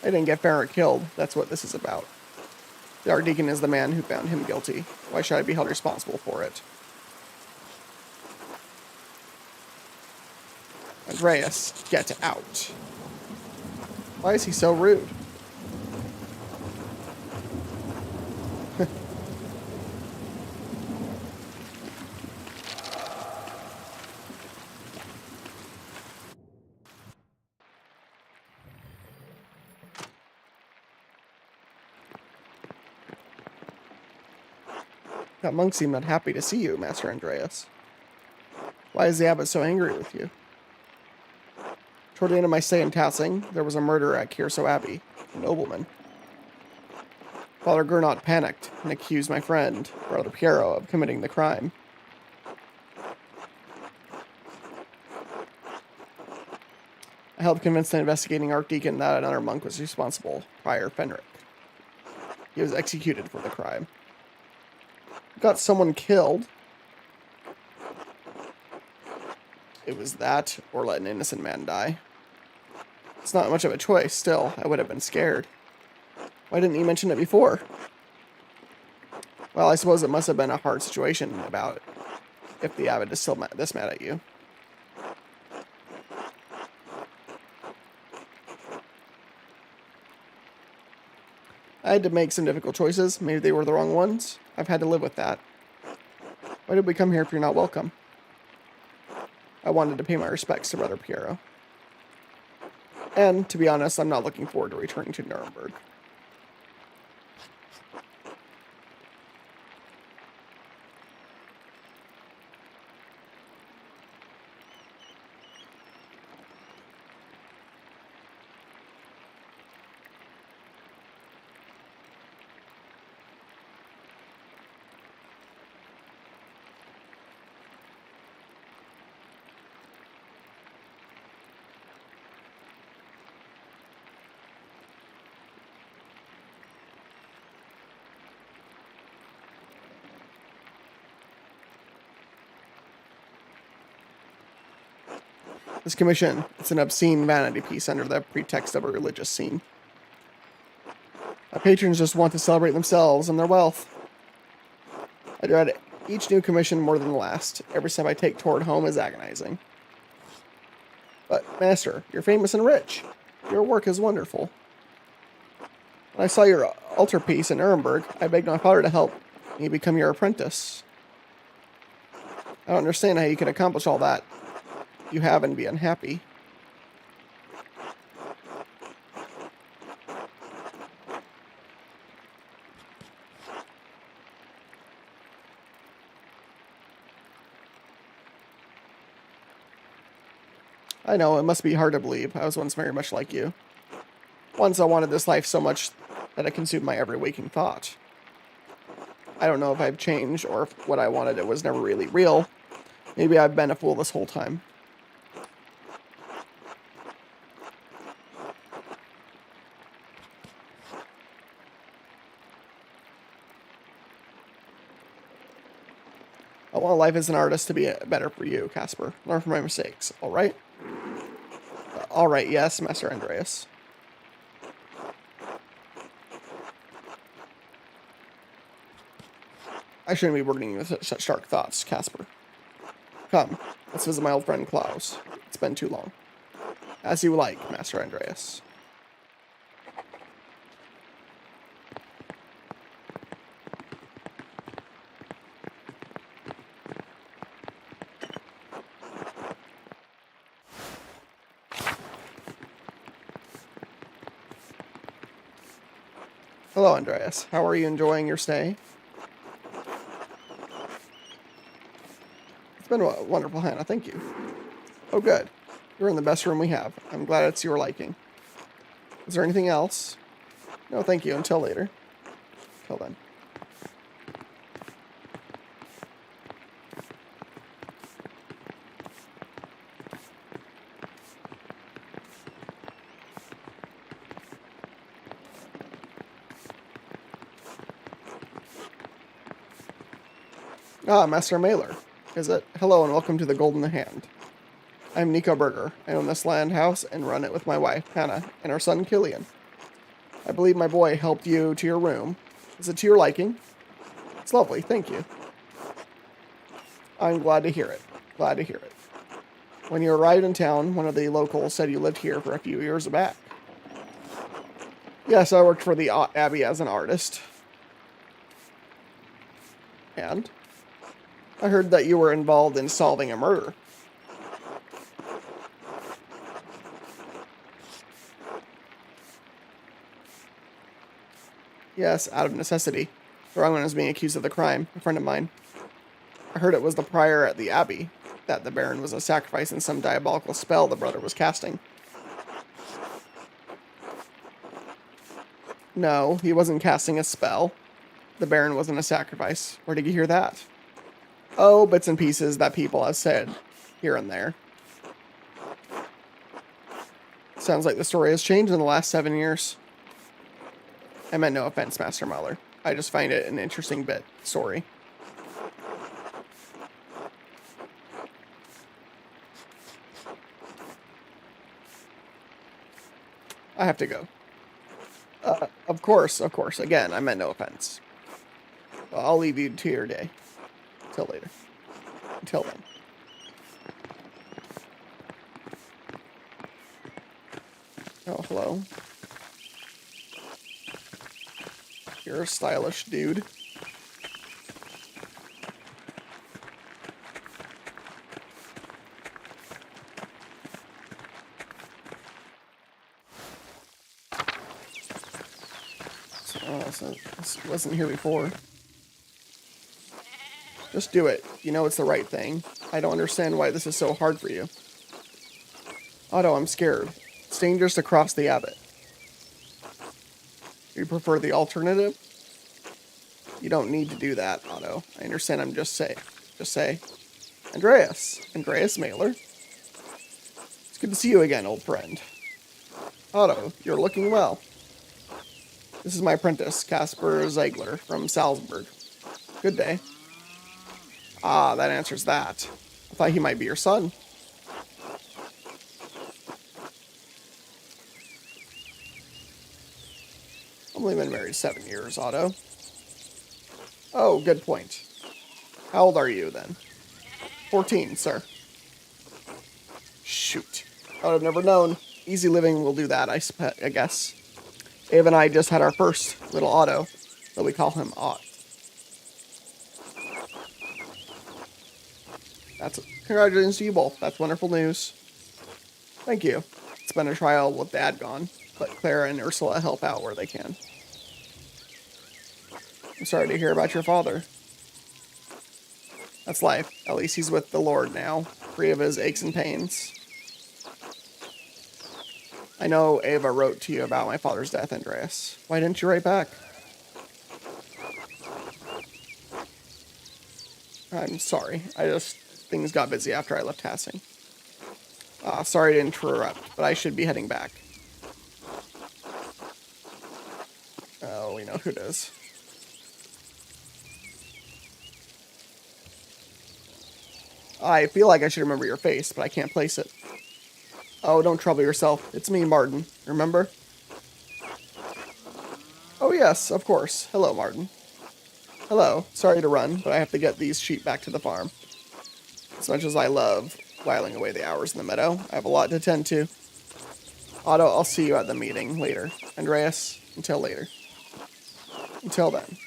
I didn't get Farrah killed. That's what this is about. The Archdeacon is the man who found him guilty. Why should I be held responsible for it? Andreas, get out. Why is he so rude? That monk seemed not happy to see you, Master Andreas. Why is the abbot so angry with you? Toward the end of my stay in Tassing, there was a murder at Curacao Abbey, a nobleman. Father Gernot panicked and accused my friend, Brother Piero, of committing the crime. I helped convince the investigating archdeacon that another monk was responsible, Prior Fenric. He was executed for the crime. Got someone killed. It was that, or let an innocent man die. It's not much of a choice, still, I would have been scared. Why didn't you mention it before? Well, I suppose it must have been a hard situation about if the abbot is still this mad at you. I had to make some difficult choices. Maybe they were the wrong ones. I've had to live with that. Why did we come here if you're not welcome? I wanted to pay my respects to Brother Piero. And, to be honest, I'm not looking forward to returning to Nuremberg. This commission, it's an obscene vanity piece under the pretext of a religious scene. My patrons just want to celebrate themselves and their wealth. I dread each new commission more than the last. Every step I take toward home is agonizing. But, Master, you're famous and rich. Your work is wonderful. When I saw your altarpiece in Nuremberg, I begged my father to help me become your apprentice. I don't understand how you can accomplish all that you have and be unhappy. I know, it must be hard to believe. I was once very much like you. Once I wanted this life so much that it consumed my every waking thought. I don't know if I've changed or if what I wanted it was never really real. Maybe I've been a fool this whole time. I want life as an artist to be better for you, Casper. Learn from my mistakes, alright? Alright, yes, Master Andreas. I shouldn't be burdening you with such dark thoughts, Casper. Come, let's visit my old friend Klaus. It's been too long. As you like, Master Andreas. Hello, Andreas. How are you enjoying your stay? It's been a wonderful, Hannah. Thank you. Oh, good. You're in the best room we have. I'm glad it's your liking. Is there anything else? No, thank you. Until later. Till then. Ah, Master Mailer. Is it? Hello and welcome to the Golden Hand. I'm Nico Berger. I own this land house and run it with my wife, Hannah, and our son, Killian. I believe my boy helped you to your room. Is it to your liking? It's lovely, thank you. I'm glad to hear it. Glad to hear it. When you arrived in town, one of the locals said you lived here for a few years back. Yes, I worked for the Abbey as an artist. And? I heard that you were involved in solving a murder. Yes, out of necessity. The wrong one is being accused of the crime, a friend of mine. I heard it was the prior at the Abbey, that the Baron was a sacrifice in some diabolical spell the brother was casting. No, he wasn't casting a spell. The Baron wasn't a sacrifice. Where did you hear that? Oh, bits and pieces that people have said here and there. Sounds like the story has changed in the last 7 years. I meant no offense, Master Muller. I just find it an interesting story. I have to go. Of course. Again, I meant no offense. Well, I'll leave you to your day. Till later. Until then. Oh, hello. You're a stylish dude. So this wasn't here before. Just do it. You know it's the right thing. I don't understand why this is so hard for you. Otto, I'm scared. It's dangerous to cross the abbot. You prefer the alternative? You don't need to do that, Otto. I understand. I'm just say. Andreas Mailer. It's good to see you again, old friend. Otto, you're looking well. This is my apprentice, Casper Ziegler, from Salzburg. Good day. Ah, that answers that. I thought he might be your son. Only been married 7 years, Otto. Oh, good point. How old are you, then? 14, sir. Shoot. I would have never known. Easy living will do that, I guess. Ava and I just had our first little Otto, though we call him Ott. Congratulations to you both. That's wonderful news. Thank you. It's been a trial with Dad gone, but Clara and Ursula help out where they can. I'm sorry to hear about your father. That's life. At least he's with the Lord now, free of his aches and pains. I know Ava wrote to you about my father's death, Andreas. Why didn't you write back? I'm sorry. Things got busy after I left Hassing. Sorry to interrupt, but I should be heading back. Oh, we know who it is. I feel like I should remember your face, but I can't place it. Oh, don't trouble yourself. It's me, Martin. Remember? Oh, yes, of course. Hello, Martin. Hello. Sorry to run, but I have to get these sheep back to the farm. As much as I love whiling away the hours in the meadow, I have a lot to tend to. Otto, I'll see you at the meeting later. Andreas, until later. Until then.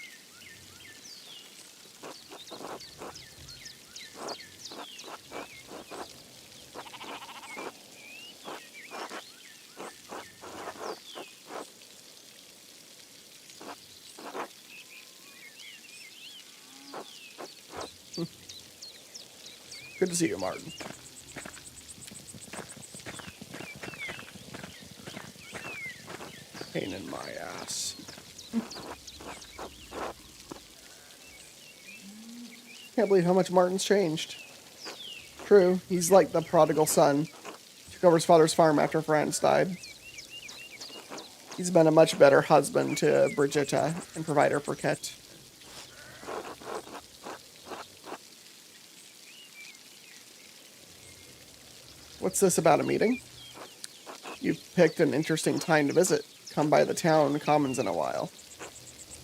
Good to see you, Martin. Pain in my ass. Can't believe how much Martin's changed. True, he's like the prodigal son. Took over his father's farm after Franz died. He's been a much better husband to Brigitta and provider for Ket. What's this about a meeting? You've picked an interesting time to visit. Come by the town commons in a while.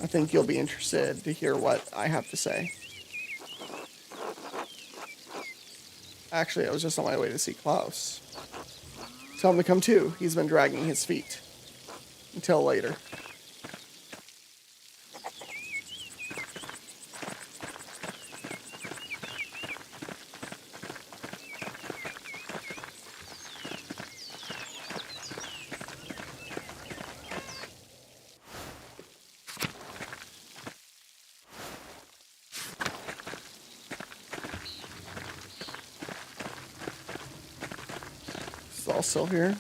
I think you'll be interested to hear what I have to say. Actually, I was just on my way to see Klaus. Tell him to come too. He's been dragging his feet. Until later. It's all still here.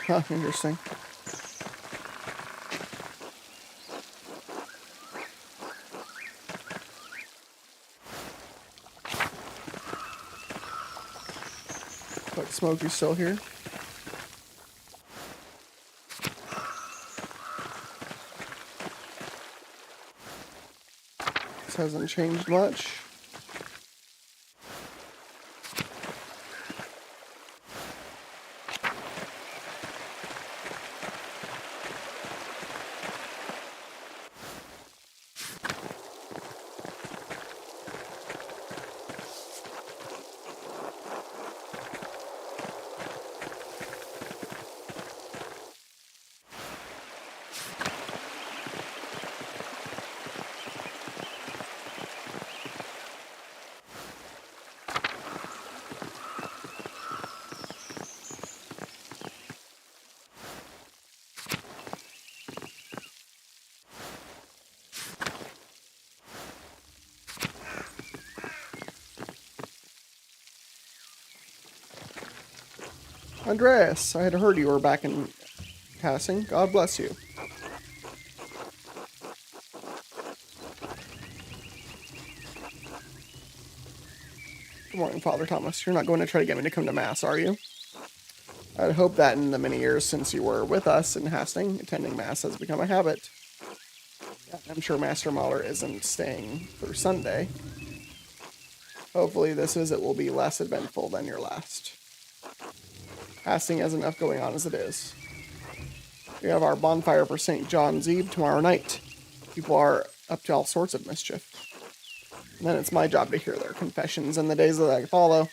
Huh, interesting. But Smokey's still here. This hasn't changed much. Andreas, I had heard you were back in passing. God bless you. Good morning, Father Thomas. You're not going to try to get me to come to Mass, are you? I'd hope that in the many years since you were with us in Hastings, attending Mass has become a habit. I'm sure Master Mahler isn't staying through Sunday. Hopefully this visit will be less eventful than your last. Hastings has enough going on as it is. We have our bonfire for St. John's Eve tomorrow night. People are up to all sorts of mischief. And then it's my job to hear their confessions in the days that follow.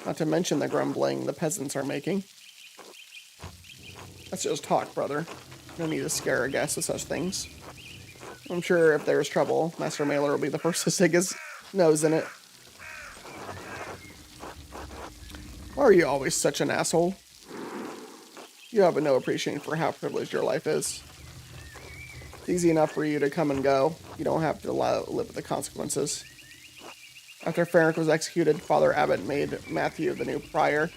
Not to mention the grumbling the peasants are making. That's just talk, brother. No need to scare a guest with such things. I'm sure if there's trouble, Master Mailer will be the first to stick his nose in it. Why are you always such an asshole? You have no appreciation for how privileged your life is. It's easy enough for you to come and go. You don't have to live with the consequences. After Ferenc was executed, Father Abbot made Matthew the new prior.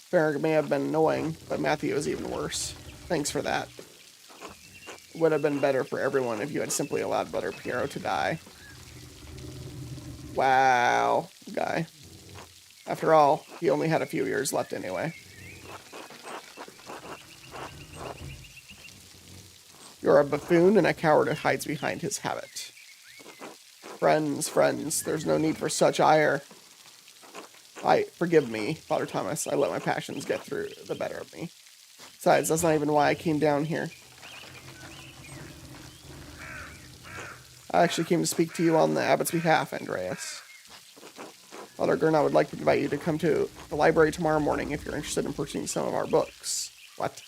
Ferenc may have been annoying, but Matthew is even worse. Thanks for that. It would have been better for everyone if you had simply allowed Brother Piero to die. Wow, guy. After all, he only had a few years left anyway. You're a buffoon and a coward who hides behind his habit. Friends, there's no need for such ire. Forgive me, Father Thomas. I let my passions get through the better of me. Besides, that's not even why I came down here. I actually came to speak to you on the abbot's behalf, Andreas. Father Gurnau would like to invite you to come to the library tomorrow morning if you're interested in purchasing some of our books. What?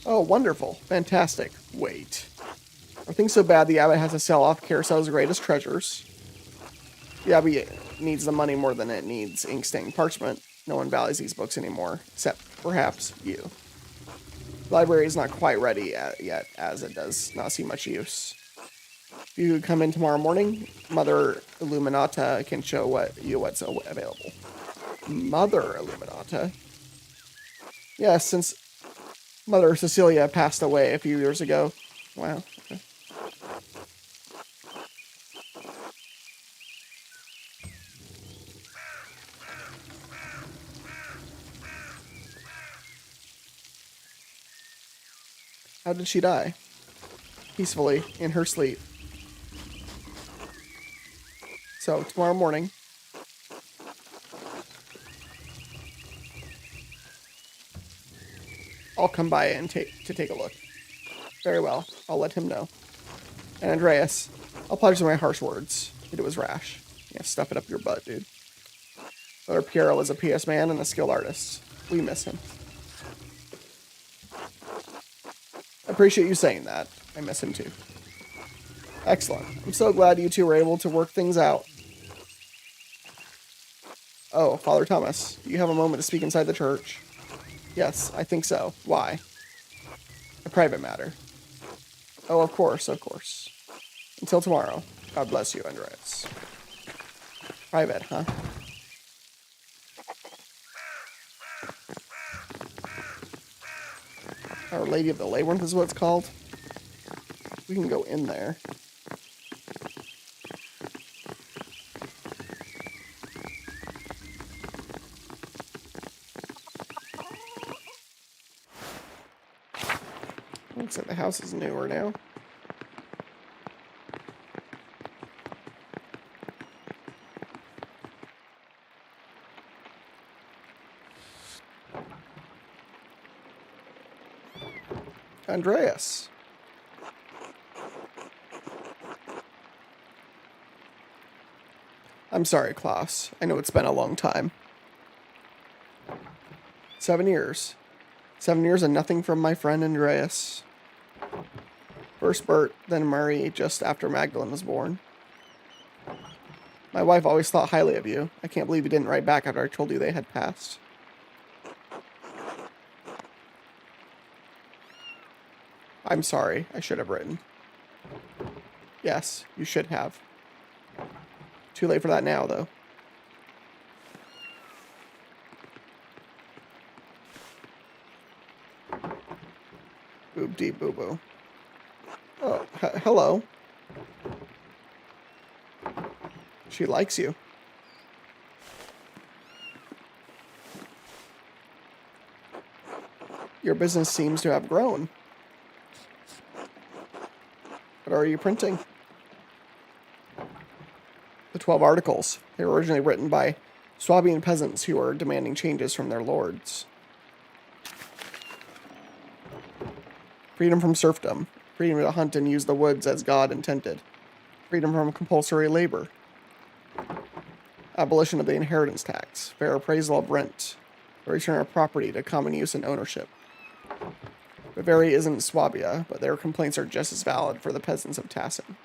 Oh, wonderful. Fantastic. Wait. Are things so bad the abbot has to sell off Carousel's greatest treasures? The abbey needs the money more than it needs ink-stained parchment. No one values these books anymore, except perhaps you. The library is not quite ready yet, as it does not see much use. If you could come in tomorrow morning, Mother Illuminata can show you what's available. Mother Illuminata? Yes, since Mother Cecilia passed away a few years ago. Wow. Okay. How did she die? Peacefully, in her sleep. So, tomorrow morning, I'll come by and take a look. Very well, I'll let him know. And Andreas, I'll apologize for my harsh words. It was rash. Yeah, stuff it up your butt, dude. Brother Piero was a PS man and a skilled artist. We miss him. I appreciate you saying that. I miss him too. Excellent. I'm so glad you two were able to work things out. Oh, Father Thomas, do you have a moment to speak inside the church? Yes, I think so. Why? A private matter. Oh, of course, of course. Until tomorrow. God bless you, Andreas. Private, huh? Our Lady of the Labyrinth is what it's called. We can go in there. Looks like the house is newer now. Andreas. I'm sorry, Klaus. I know it's been a long time. 7 years. 7 years and nothing from my friend Andreas. First Bert, then Murray, just after Magdalene was born. My wife always thought highly of you. I can't believe you didn't write back after I told you they had passed. I'm sorry. I should have written. Yes, you should have. Too late for that now, though. Boob deep boo boo. Oh, hello. She likes you. Your business seems to have grown. What are you printing? The 12 articles. They were originally written by Swabian peasants who were demanding changes from their lords. Freedom from serfdom. Freedom to hunt and use the woods as God intended. Freedom from compulsory labor. Abolition of the inheritance tax. Fair appraisal of rent. The return of property to common use and ownership. Bavaria isn't Swabia, but their complaints are just as valid for the peasants of Tassen.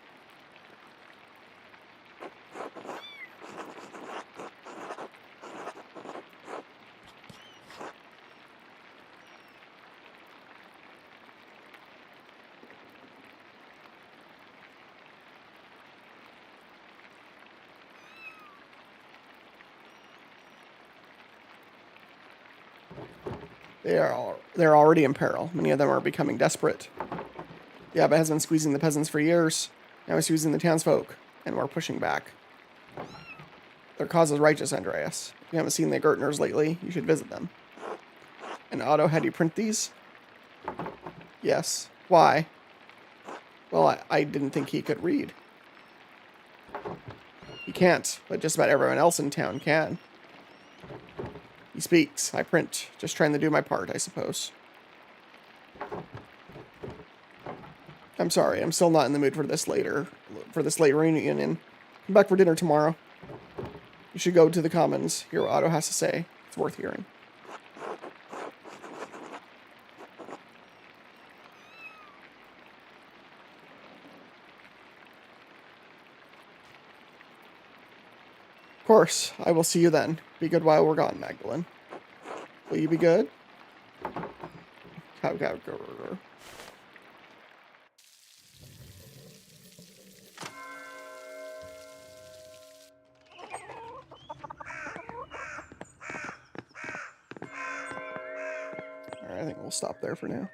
They're already in peril. Many of them are becoming desperate. The abbot has been squeezing the peasants for years. Now he's squeezing the townsfolk, and we're pushing back. Their cause is righteous, Andreas. If you haven't seen the Gertners lately, you should visit them. And Otto had you print these? Yes. Why? Well, I didn't think he could read. He can't, but just about everyone else in town can. He speaks. I print. Just trying to do my part, I suppose. I'm sorry. I'm still not in the mood for this late reunion. Come back for dinner tomorrow. You should go to the Commons. Hear what Otto has to say. It's worth hearing. Of course. I will see you then. Be good while we're gone, Magdalene. Will you be good? Alright, I think we'll stop there for now.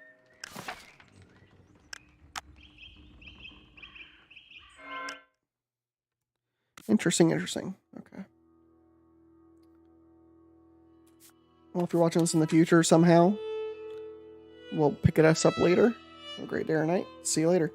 Interesting. Okay. Well, if you're watching this in the future somehow, we'll pick it us up later. Have a great day or night. See you later.